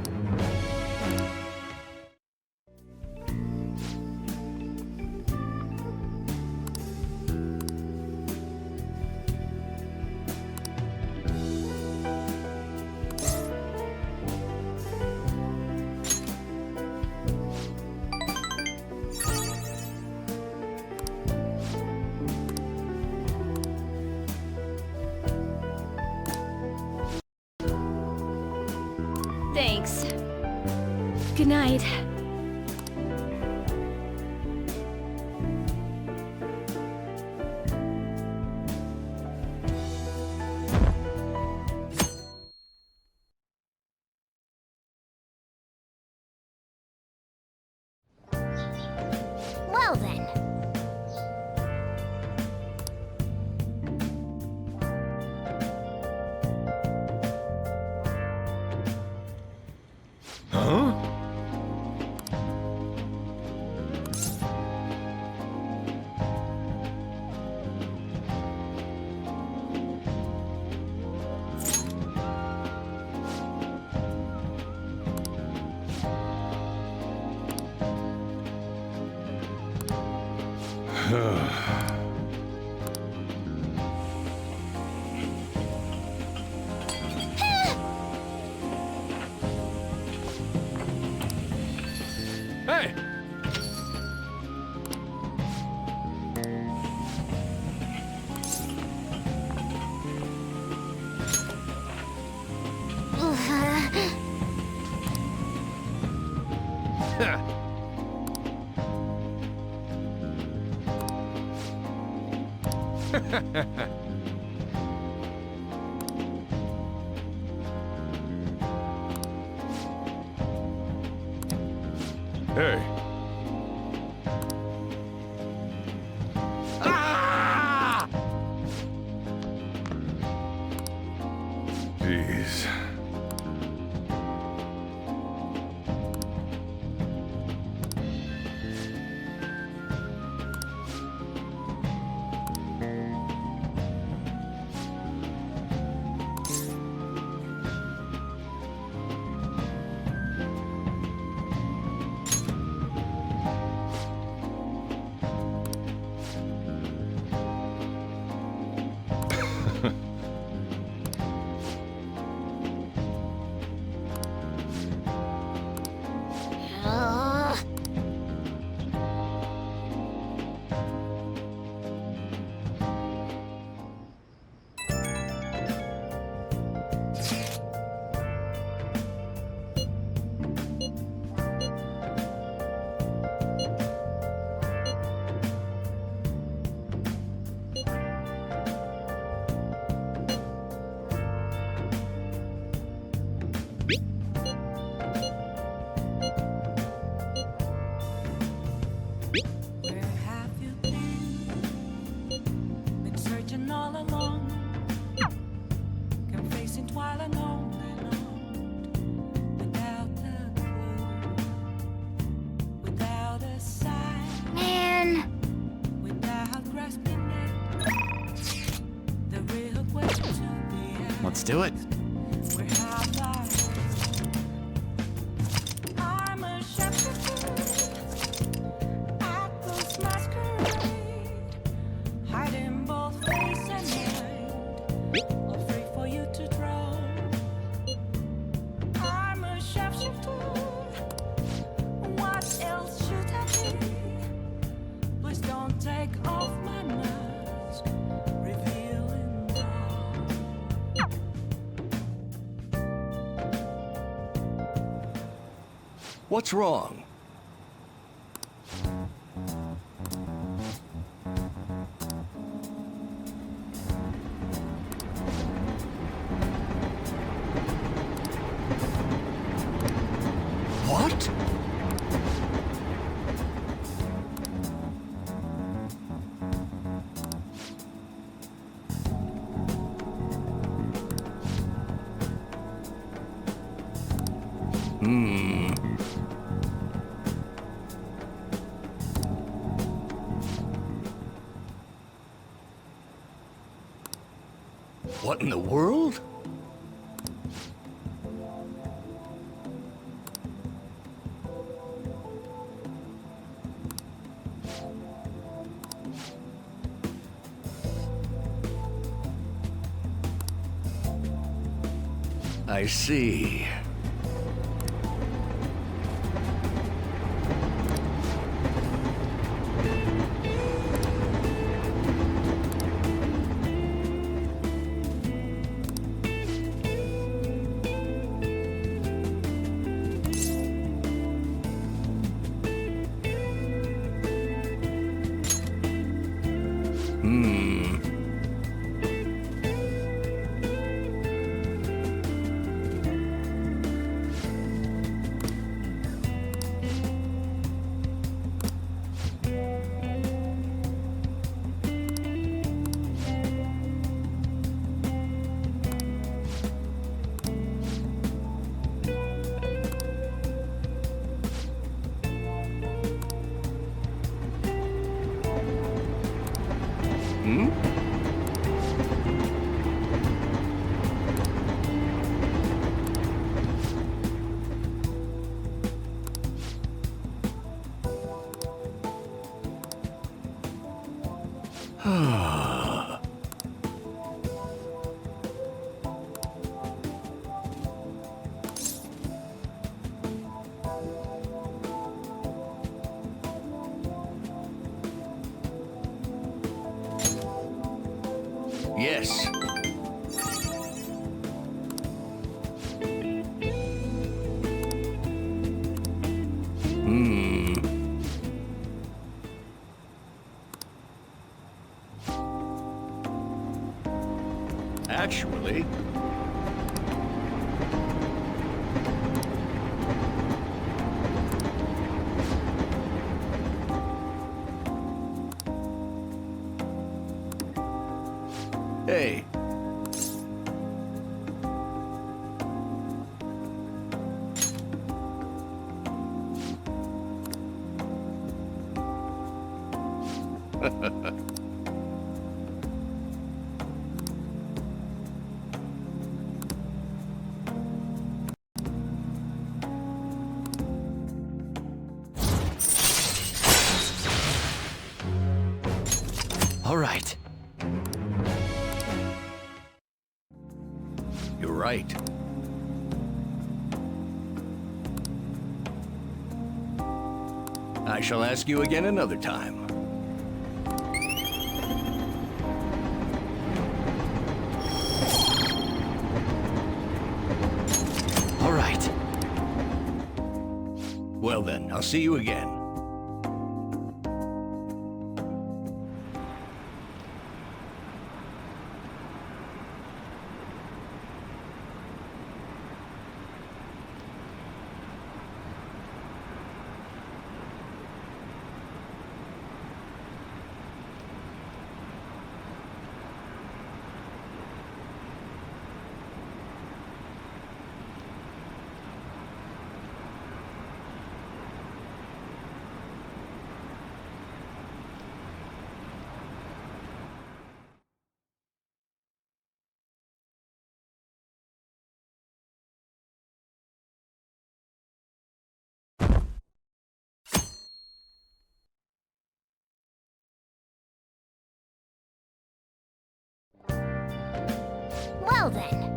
Thanks. Good night. Well then. Huh? Hey! Hey. Ah! Jeez. do it. We're half lives. I'm a shepherd at this masquerade, hiding both face and mind, afraid for you to drown. I'm a shapeshifter. What else should I be? Please don't take off my mask, revealing dark. What's wrong? What? What in the world? I see. Yes. Actually... Hey. All right. You're right. I shall ask you again another time. All right. Well then, I'll see you again. Well then.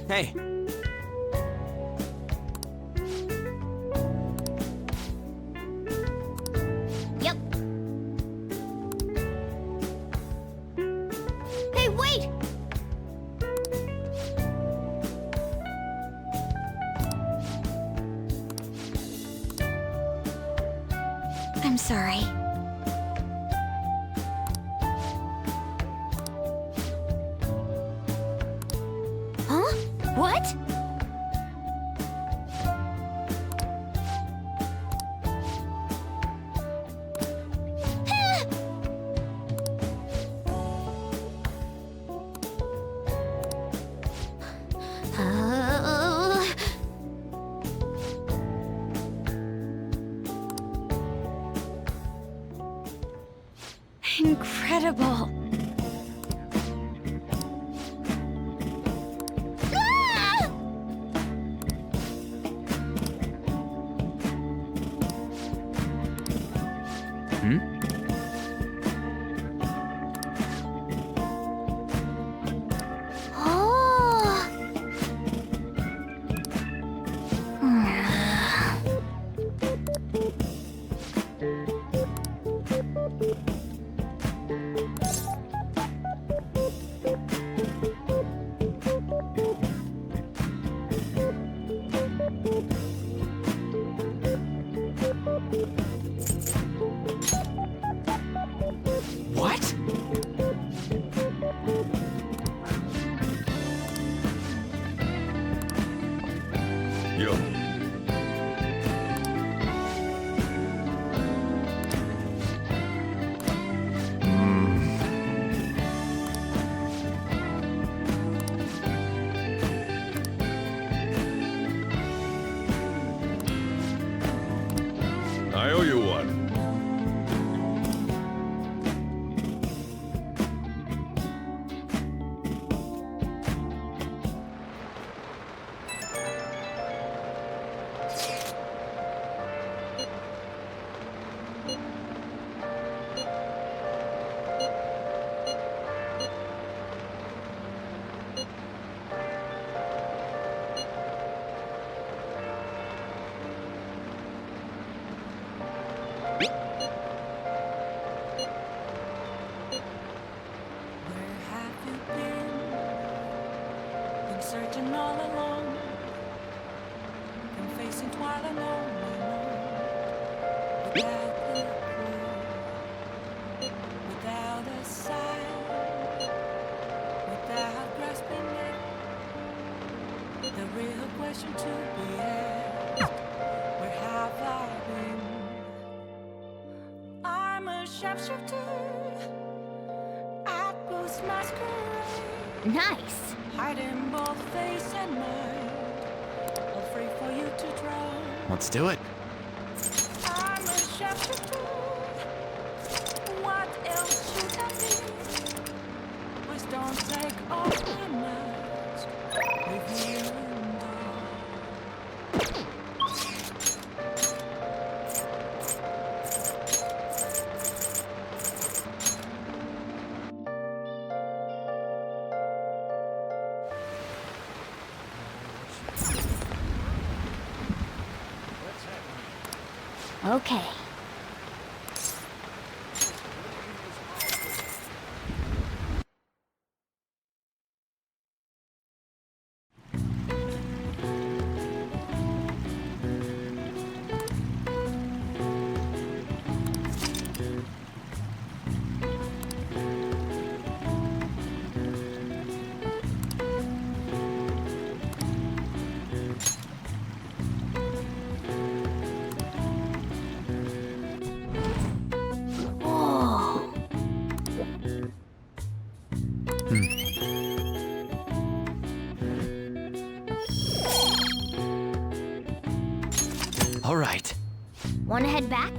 Hey. Yep. Hey, wait! I'm sorry. Huh? What? Incredible. What? Yo. I owe you one. Searching all along, confessing while alone, without a clue, without a sign, without grasping it. The real question to be asked: where have I been? I'm a sharpshooter at Post Masquerade. Nice. Hiding both face and mind, all free for you to draw. Let's do it. I'm a sharpshooter. What else should I be? Please don't take off my mask. Reveal and all. Okay. All right. Wanna head back?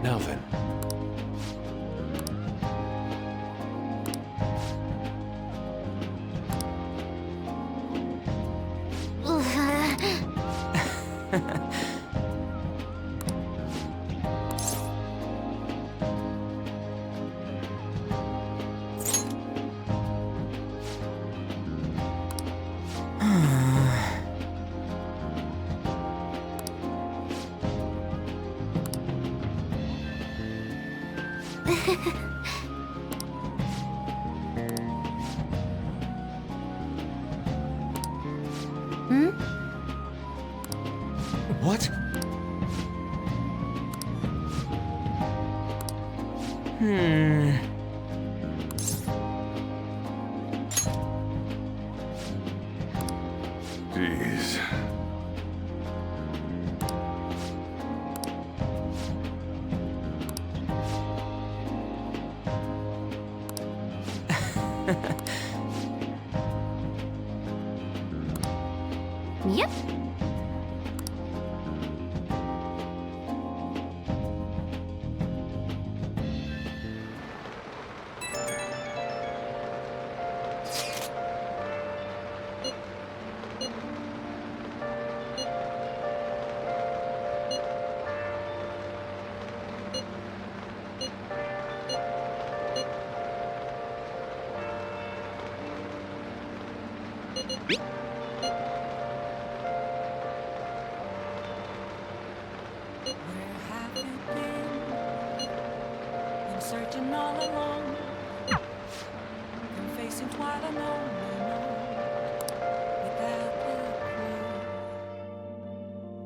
Now then. What? Jeez. Yep. Where have you been? Been searching all along. Been facing quite alone, without a clue,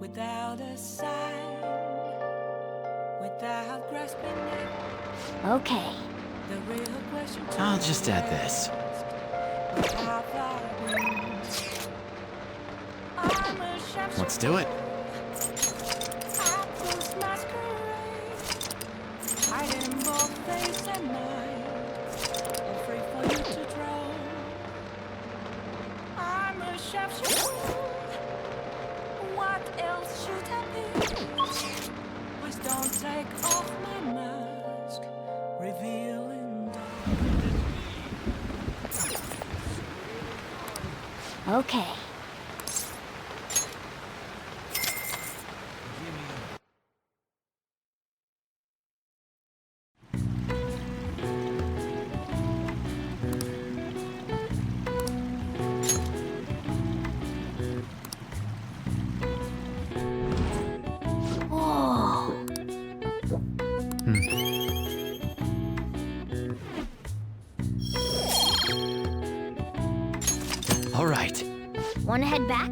without a sign, without grasping it. Okay. The real question I'll just add this. Let's do it. Hiding both face and mind, afraid for you to drown. I'm a chef. What else should I be? Please don't take off my mask, revealing Okay. All right. Wanna head back?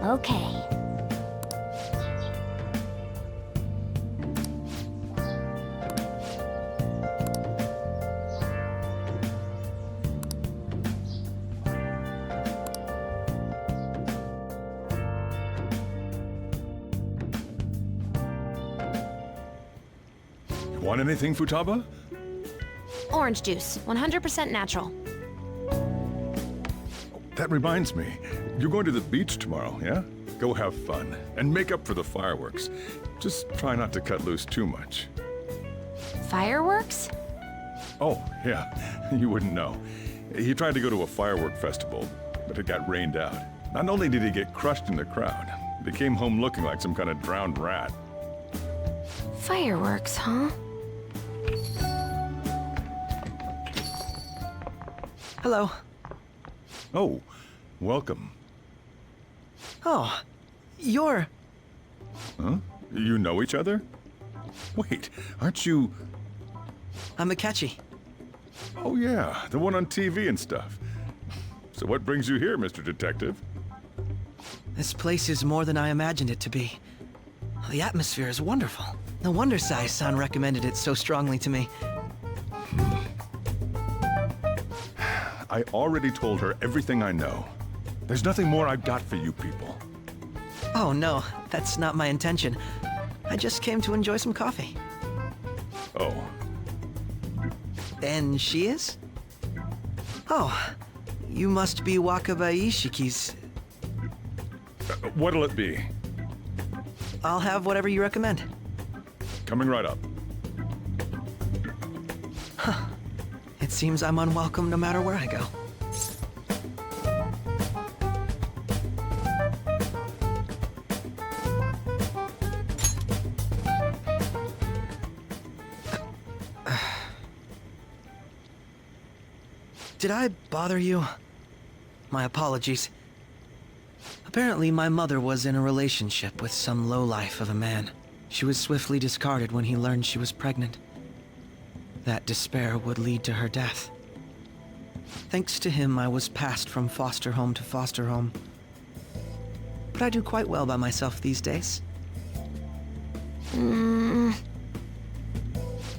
Okay. Want anything, Futaba? Orange juice, 100% natural. That reminds me. You're going to the beach tomorrow, yeah? Go have fun. And make up for the fireworks. Just try not to cut loose too much. Fireworks? Oh, yeah. You wouldn't know. He tried to go to a firework festival, but it got rained out. Not only did he get crushed in the crowd, but he came home looking like some kind of drowned rat. Fireworks, huh? Hello. Oh, welcome. Oh, you're... Huh? You know each other? Wait, aren't you... I'm Akechi. Oh yeah, the one on TV and stuff. So what brings you here, Mr. Detective? This place is more than I imagined it to be. The atmosphere is wonderful. No wonder Sai-san recommended it so strongly to me. I already told her everything I know. There's nothing more I've got for you people. Oh no, that's not my intention. I just came to enjoy some coffee. Oh. And she is? Oh, you must be Wakaba Ishiki's... What'll it be? I'll have whatever you recommend. Coming right up. Huh. It seems I'm unwelcome no matter where I go. Did I bother you? My apologies. Apparently, my mother was in a relationship with some lowlife of a man. She was swiftly discarded when he learned she was pregnant. That despair would lead to her death. Thanks to him, I was passed from foster home to foster home. But I do quite well by myself these days.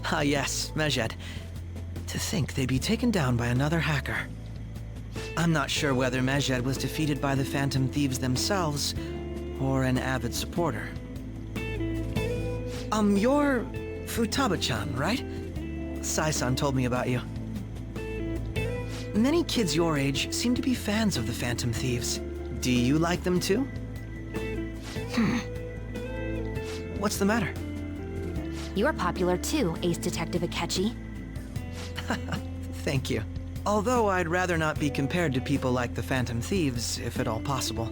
Ah yes, Mejed. To think they'd be taken down by another hacker. I'm not sure whether Mejed was defeated by the Phantom Thieves themselves, or an avid supporter. You're Futaba-chan, right? Sai-san told me about you. Many kids your age seem to be fans of the Phantom Thieves. Do you like them too? What's the matter? You're popular too, Ace Detective Akechi. Thank you. Although I'd rather not be compared to people like the Phantom Thieves, if at all possible.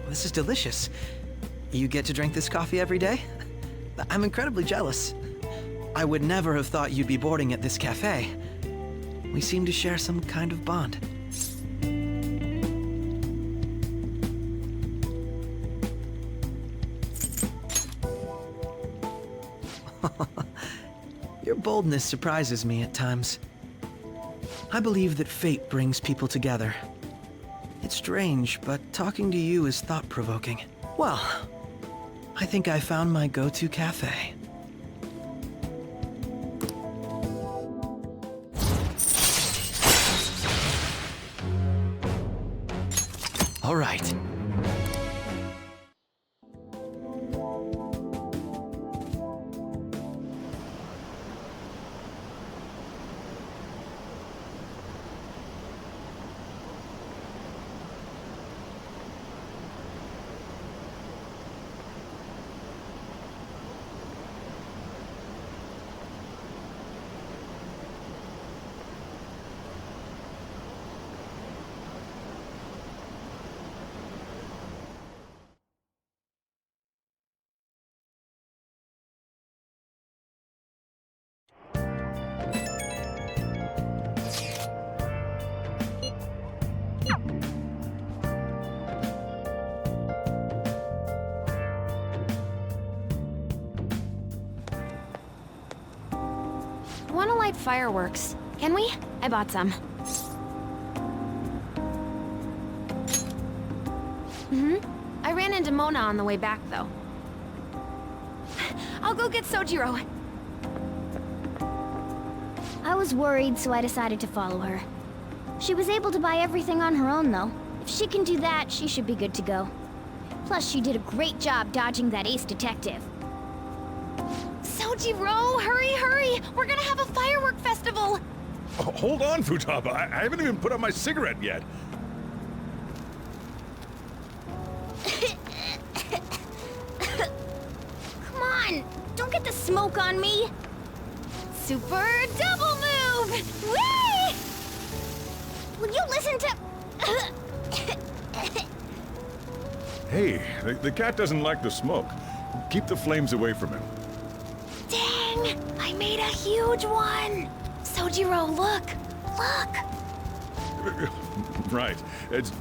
This is delicious. You get to drink this coffee every day? I'm incredibly jealous. I would never have thought you'd be boarding at this cafe. We seem to share some kind of bond. Your boldness surprises me at times. I believe that fate brings people together. It's strange, but talking to you is thought-provoking. Well, I think I found my go-to cafe. All right. Wanna light fireworks? Can we? I bought some. I ran into Mona on the way back, though. I'll go get Sojiro. I was worried, so I decided to follow her. She was able to buy everything on her own, though. If she can do that, she should be good to go. Plus, she did a great job dodging that ace detective. Sojiro, hurry, hurry! We're gonna have a firework festival! Oh, hold on, Futaba. I haven't even put out my cigarette yet. Come on! Don't get the smoke on me! Super double move! Whee! Will you listen to... Hey, the cat doesn't like the smoke. Keep the flames away from him. Dang! I made a huge one! Sojiro, look! Look! Right.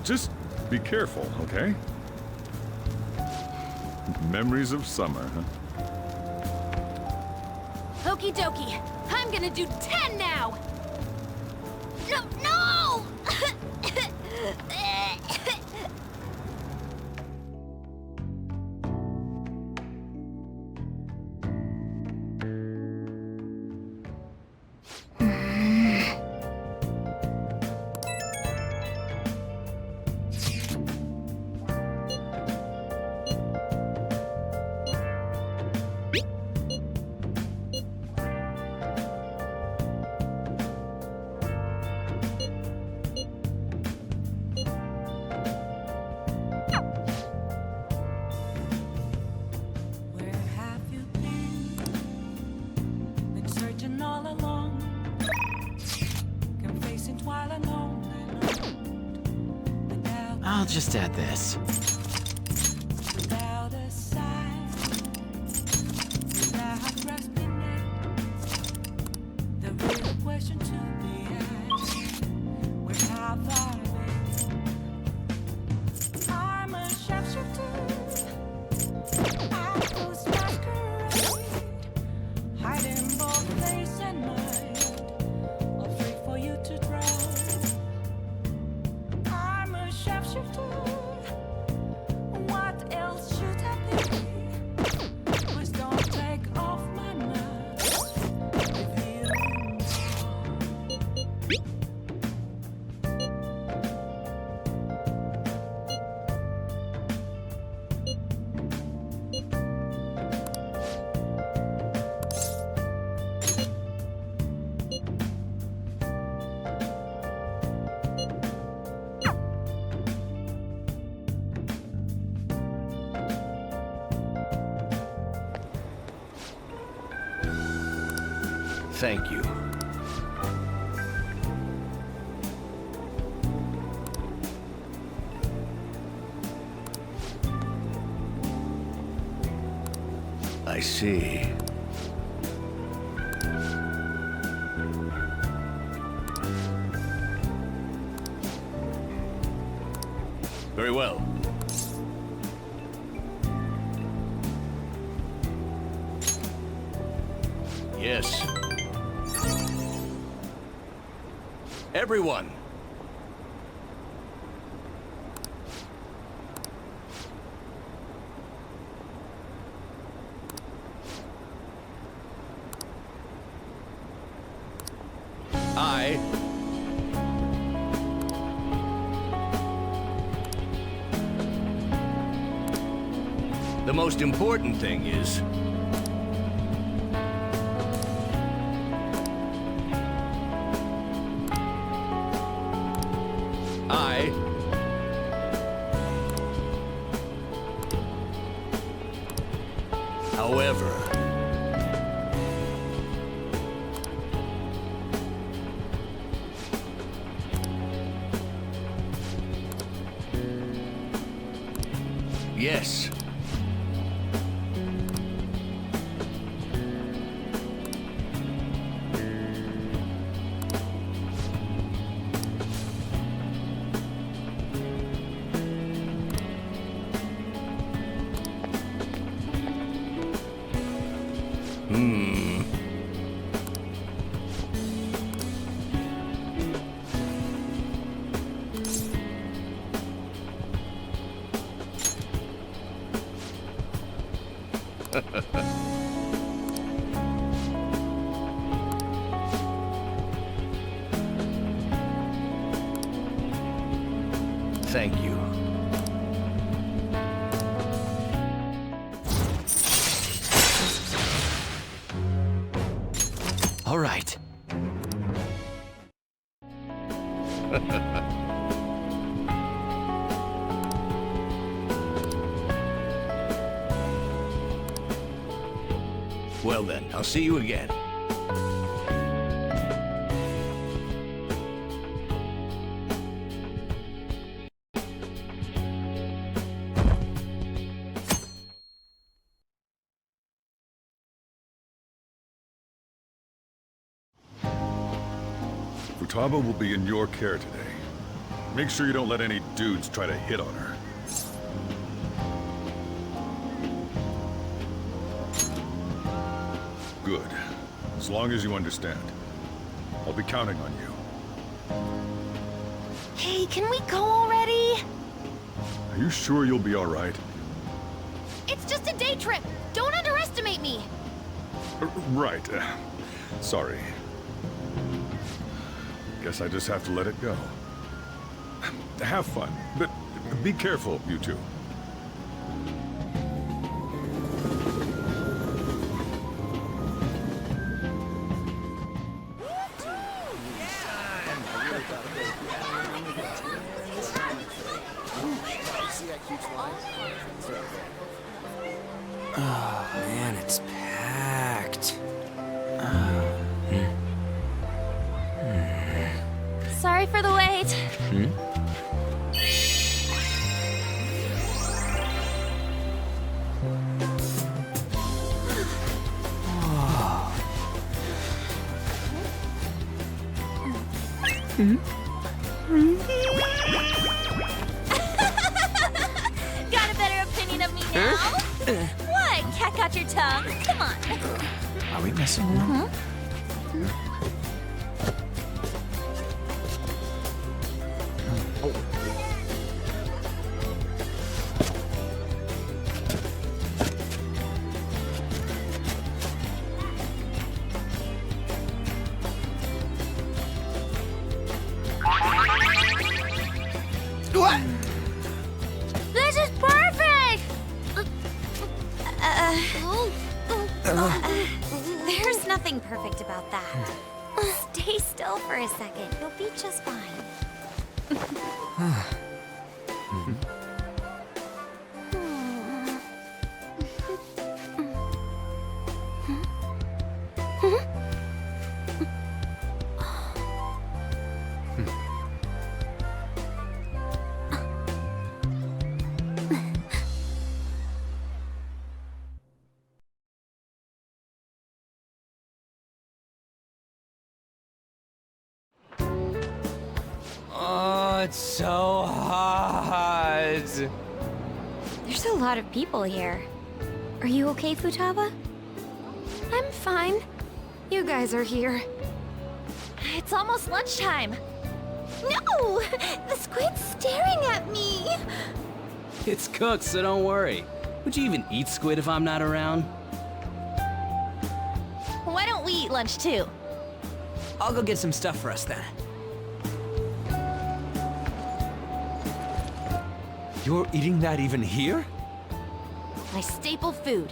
Just be careful, okay? Memories of summer, huh? Okie dokie. I'm gonna do 10 now! No! I'll just add this. Without a sign, without grasping it, the real question to be asked: where have I been? I'm a sharpshooter. I post masquerade, hiding both place and mind, afraid for you to draw. I'm a sharpshooter. What else should I be? Please don't take off my mask. Reveal Thank you. I see. Very well. Yes. Everyone. The most important thing is however, yes. thank you. All right. Well then, I'll see you again. Futaba will be in your care today. Make sure you don't let any dudes try to hit on her. Good. As long as you understand. I'll be counting on you. Hey, can we go already? Are you sure you'll be all right? It's just a day trip. Don't underestimate me. Right. Sorry. Guess I just have to let it go. Have fun, but be careful, you two. Oh, man, it's packed. Sorry for the wait. Got a better opinion of me now? What? Cat got your tongue? Come on. Are we messing around? What? This is perfect! There's nothing perfect about that. Stay still for a second. You'll be just fine. Oh, it's so hot. There's a lot of people here. Are you okay, Futaba? I'm fine. You guys are here. It's almost lunchtime. No! The squid's staring at me! It's cooked, so don't worry. Would you even eat squid if I'm not around? Why don't we eat lunch too? I'll go get some stuff for us then. You're eating that even here? My staple food.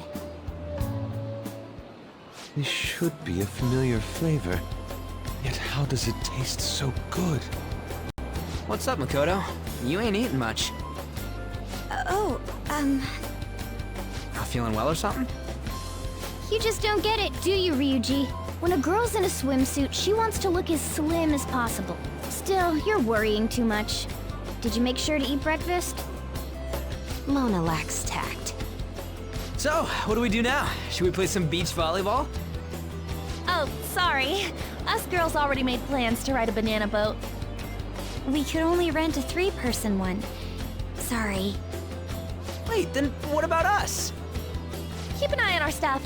This should be a familiar flavor. Yet how does it taste so good? What's up, Makoto? You ain't eating much. Not feeling well or something? You just don't get it, do you, Ryuji? When a girl's in a swimsuit, she wants to look as slim as possible. Still, you're worrying too much. Did you make sure to eat breakfast? Mona lacks tact. So, what do we do now? Should we play some beach volleyball? Oh, sorry. Us girls already made plans to ride a banana boat. We could only rent a 3-person one. Sorry. Wait, then what about us? Keep an eye on our stuff.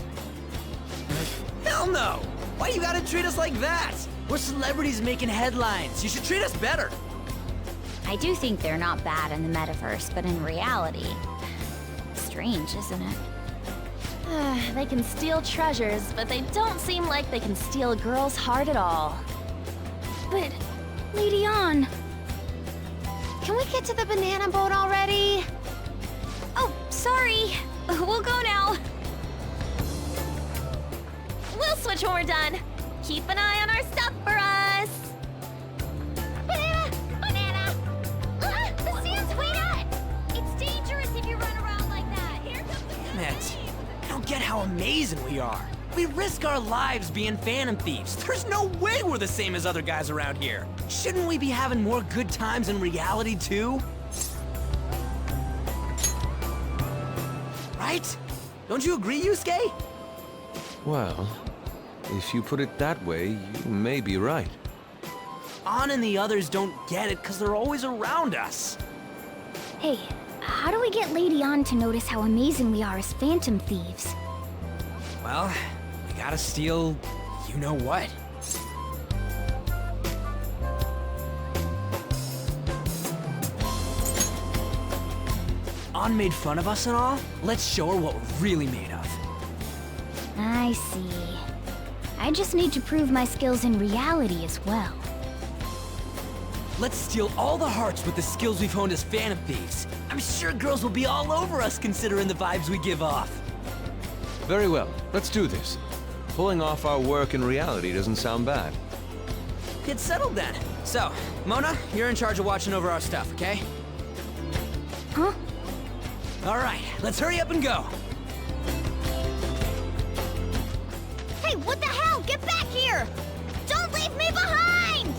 Hell no! Why you gotta treat us like that? We're celebrities making headlines. You should treat us better. I do think they're not bad in the metaverse, but in reality... Strange, isn't it? They can steal treasures, but they don't seem like they can steal a girl's heart at all. But, Lady Ann... Can we get to the banana boat already? Oh, sorry. We'll go now. We'll switch when we're done. Keep an eye on our stuff for us. Banana! Banana! The sand's way up! It's dangerous if you run around like that. Here comes the... Damn it. I don't get how amazing we are. We risk our lives being phantom thieves. There's no way we're the same as other guys around here. Shouldn't we be having more good times in reality, too? Right? Don't you agree, Yusuke? Well, if you put it that way, you may be right. An and the others don't get it because they're always around us. Hey, how do we get Lady An to notice how amazing we are as phantom thieves? Well, we gotta steal you-know-what. An made fun of us and all? Let's show her what we're really made of. I see. I just need to prove my skills in reality as well. Let's steal all the hearts with the skills we've honed as phantom thieves. I'm sure girls will be all over us considering the vibes we give off. Very well, let's do this. Pulling off our work in reality doesn't sound bad. It's settled then. So, Mona, you're in charge of watching over our stuff, okay? Huh? All right, let's hurry up and go. Hey, what the hell? Get back here! Don't leave me behind!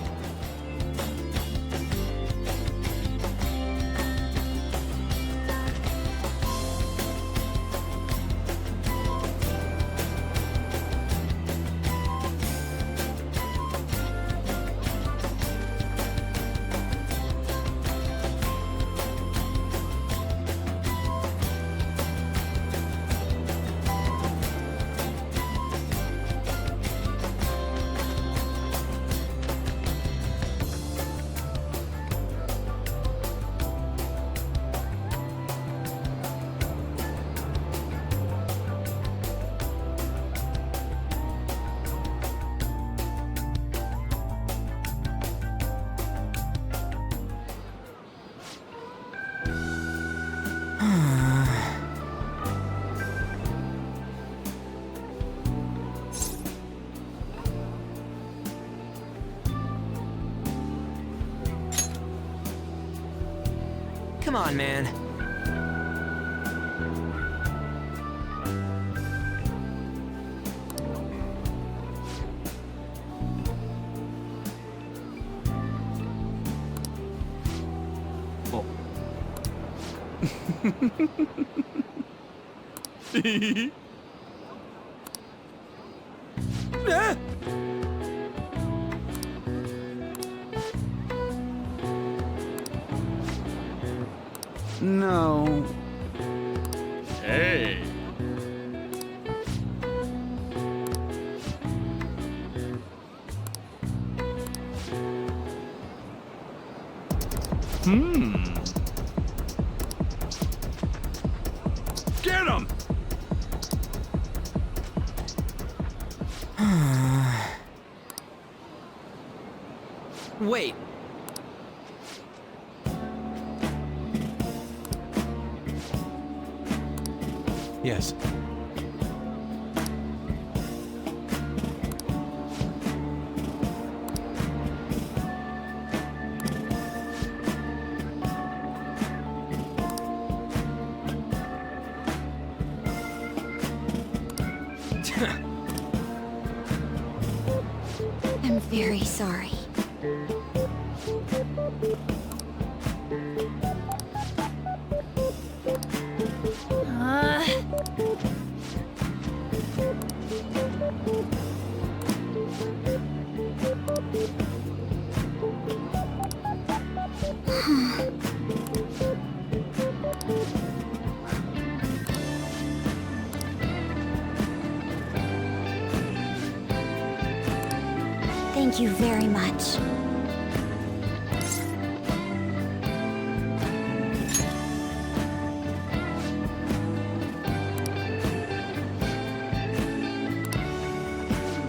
Come on, man. Oh. Ah! No. Hey. Get him! Wait. Yes. I'm very sorry. Thank you very much.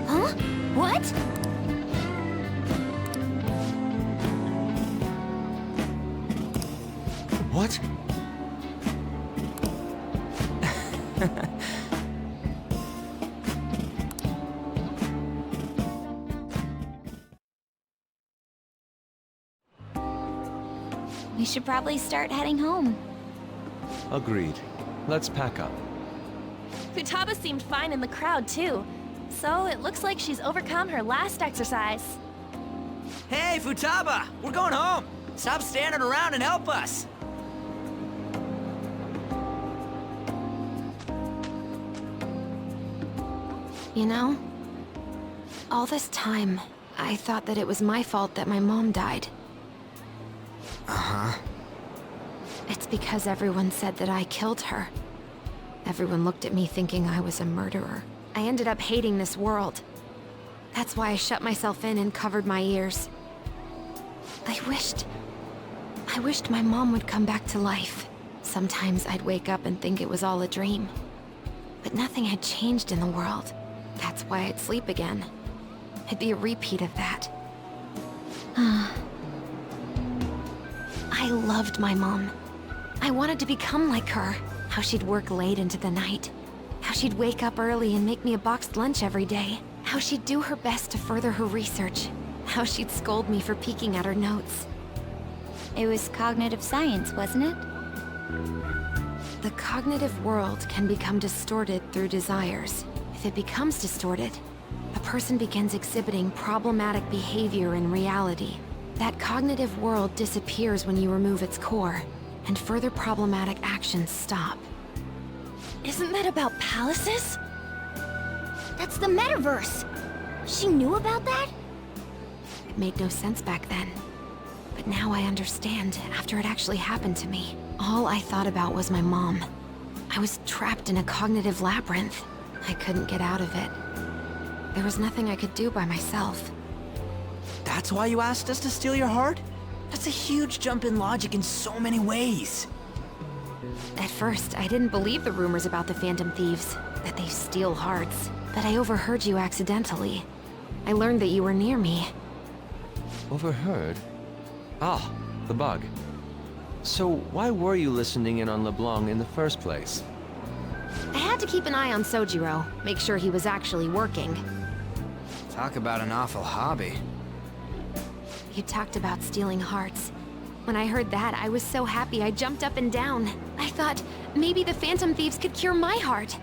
Huh? What? What? We should probably start heading home. Agreed. Let's pack up. Futaba seemed fine in the crowd, too. So it looks like she's overcome her last exercise. Hey, Futaba! We're going home! Stop standing around and help us! You know, all this time, I thought that it was my fault that my mom died. Uh-huh. It's because everyone said that I killed her. Everyone looked at me thinking I was a murderer. I ended up hating this world. That's why I shut myself in and covered my ears. I wished my mom would come back to life. Sometimes I'd wake up and think it was all a dream. But nothing had changed in the world. That's why I'd sleep again. It'd be a repeat of that. I loved my mom. I wanted to become like her. How she'd work late into the night. How she'd wake up early and make me a boxed lunch every day. How she'd do her best to further her research. How she'd scold me for peeking at her notes. It was cognitive science, wasn't it? The cognitive world can become distorted through desires. If it becomes distorted, a person begins exhibiting problematic behavior in reality. That cognitive world disappears when you remove its core, and further problematic actions stop. Isn't that about palaces? That's the metaverse! She knew about that? It made no sense back then. But now I understand, after it actually happened to me. All I thought about was my mom. I was trapped in a cognitive labyrinth. I couldn't get out of it. There was nothing I could do by myself. That's why you asked us to steal your heart? That's a huge jump in logic in so many ways. At first, I didn't believe the rumors about the Phantom Thieves, that they steal hearts. But I overheard you accidentally. I learned that you were near me. Overheard? Ah, the bug. So why were you listening in on LeBlanc in the first place? I had to keep an eye on Sojiro, make sure he was actually working. Talk about an awful hobby. You talked about stealing hearts. When I heard that, I was so happy I jumped up and down. I thought, maybe the Phantom Thieves could cure my heart.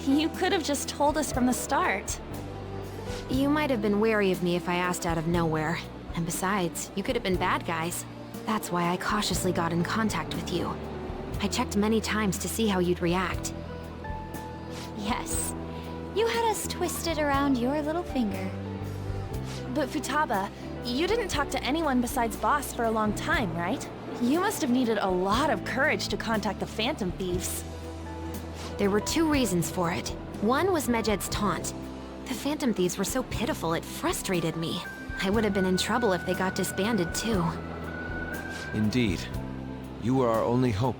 You could have just told us from the start. You might have been wary of me if I asked out of nowhere. And besides, you could have been bad guys. That's why I cautiously got in contact with you. I checked many times to see how you'd react. Yes. You had us twisted around your little finger. But Futaba, you didn't talk to anyone besides Boss for a long time, right? You must have needed a lot of courage to contact the Phantom Thieves. There were two reasons for it. One was Medjed's taunt. The Phantom Thieves were so pitiful it frustrated me. I would have been in trouble if they got disbanded too. Indeed. You were our only hope.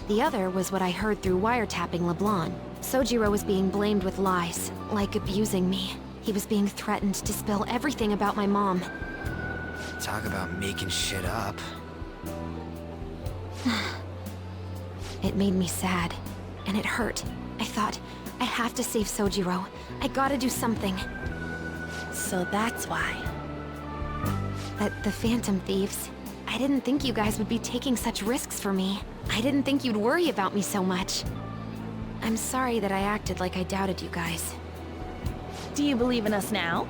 The other was what I heard through wiretapping LeBlanc. Sojiro was being blamed with lies, like abusing me. He was being threatened to spill everything about my mom. Talk about making shit up. It made me sad, and it hurt. I thought, I have to save Sojiro. I gotta do something. So that's why. But the Phantom Thieves, I didn't think you guys would be taking such risks for me. I didn't think you'd worry about me so much. I'm sorry that I acted like I doubted you guys. Do you believe in us now?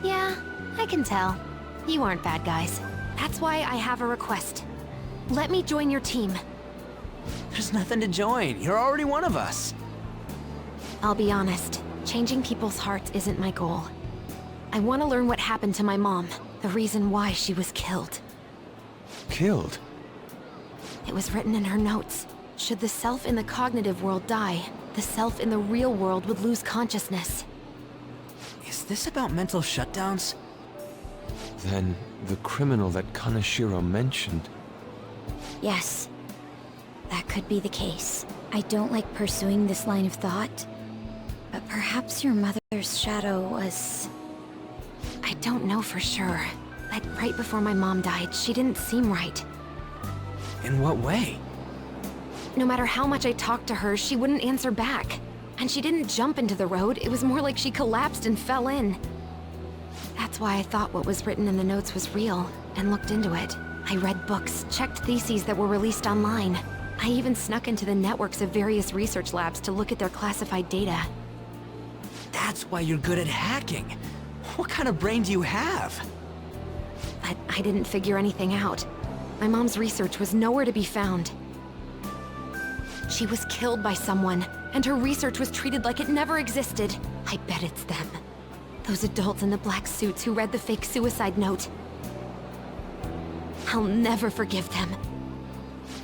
Yeah, I can tell. You aren't bad guys. That's why I have a request. Let me join your team. There's nothing to join. You're already one of us. I'll be honest. Changing people's hearts isn't my goal. I want to learn what happened to my mom. The reason why she was killed. Killed? It was written in her notes. Should the self in the cognitive world die, the self in the real world would lose consciousness. Is this about mental shutdowns? Then, the criminal that Kaneshiro mentioned. Yes. That could be the case. I don't like pursuing this line of thought, but perhaps your mother's shadow was... I don't know for sure, but right before my mom died, she didn't seem right. In what way? No matter how much I talked to her, she wouldn't answer back. And she didn't jump into the road, it was more like she collapsed and fell in. That's why I thought what was written in the notes was real, and looked into it. I read books, checked theses that were released online. I even snuck into the networks of various research labs to look at their classified data. That's why you're good at hacking. What kind of brain do you have? But I didn't figure anything out. My mom's research was nowhere to be found. She was killed by someone, and her research was treated like it never existed. I bet it's them. Those adults in the black suits who read the fake suicide note. I'll never forgive them.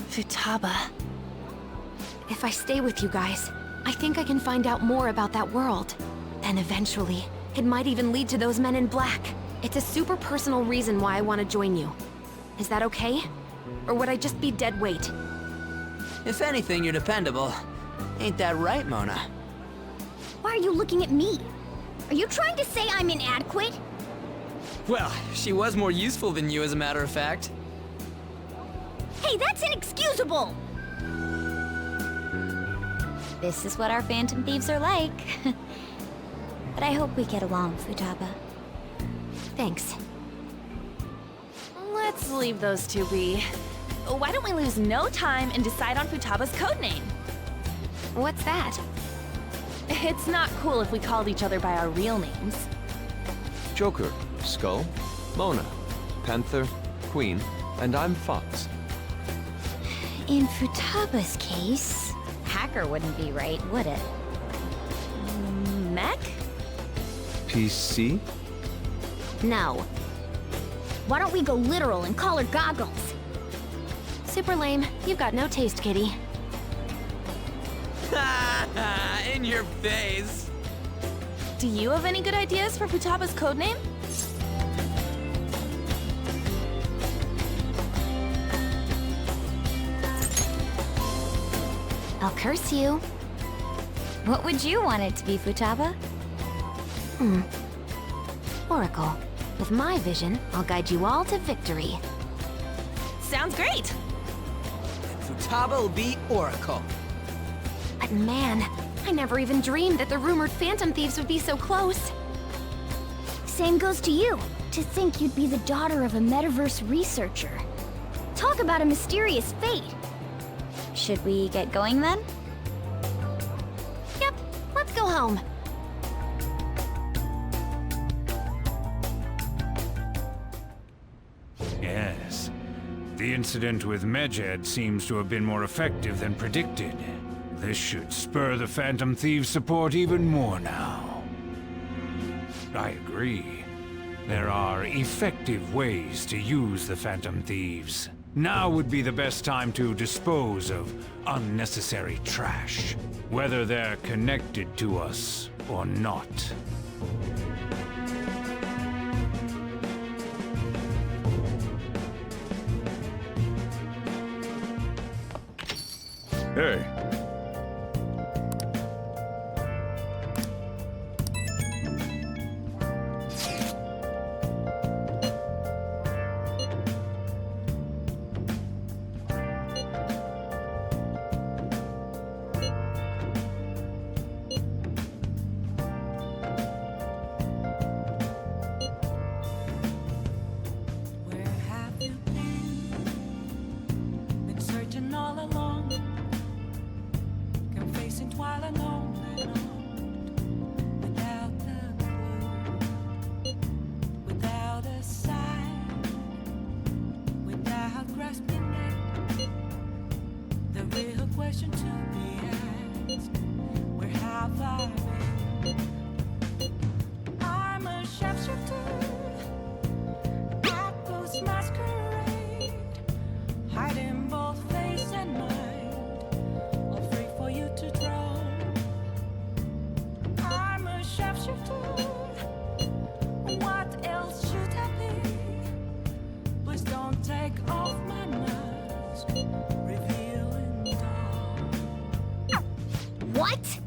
Futaba. If I stay with you guys, I think I can find out more about that world. Then eventually, it might even lead to those men in black. It's a super personal reason why I want to join you. Is that okay? Or would I just be dead weight? If anything, you're dependable. Ain't that right, Mona? Why are you looking at me? Are you trying to say I'm inadequate? Well, she was more useful than you, as a matter of fact. Hey, that's inexcusable! This is what our Phantom Thieves are like. But I hope we get along, Futaba. Thanks. Let's leave those two be. Why don't we lose no time and decide on Futaba's codename? What's that? It's not cool if we called each other by our real names. Joker, Skull, Mona, Panther, Queen, and I'm Fox. In Futaba's case, hacker wouldn't be right, would it? Mech? PC? No. Why don't we go literal and call her Goggles? Super lame. You've got no taste, kitty. In your face. Do you have any good ideas for Futaba's codename? I'll curse you. What would you want it to be, Futaba? Oracle. With my vision, I'll guide you all to victory. Sounds great! Futaba will be Oracle. But man, I never even dreamed that the rumored Phantom Thieves would be so close. Same goes to you. To think you'd be the daughter of a metaverse researcher. Talk about a mysterious fate. Should we get going then? Yep, let's go home. Yes. The incident with Medjed seems to have been more effective than predicted. This should spur the Phantom Thieves' support even more now. I agree. There are effective ways to use the Phantom Thieves. Now would be the best time to dispose of unnecessary trash, whether they're connected to us or not. Hey. Where have you been? Been searching all along, confessing while alone and on, without the clue, without a sign, without grasping it. The real question to be asked: where have I been? I'm a sharpshooter. Masquerade, hiding both face and mind, all free for you to draw. I'm a sharpshooter. What else should I be? Please don't take off my mask, revealing dawn. What?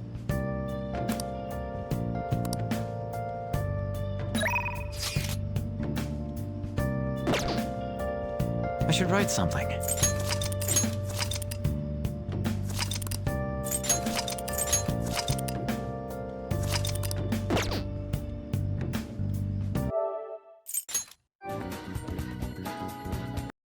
I should write something.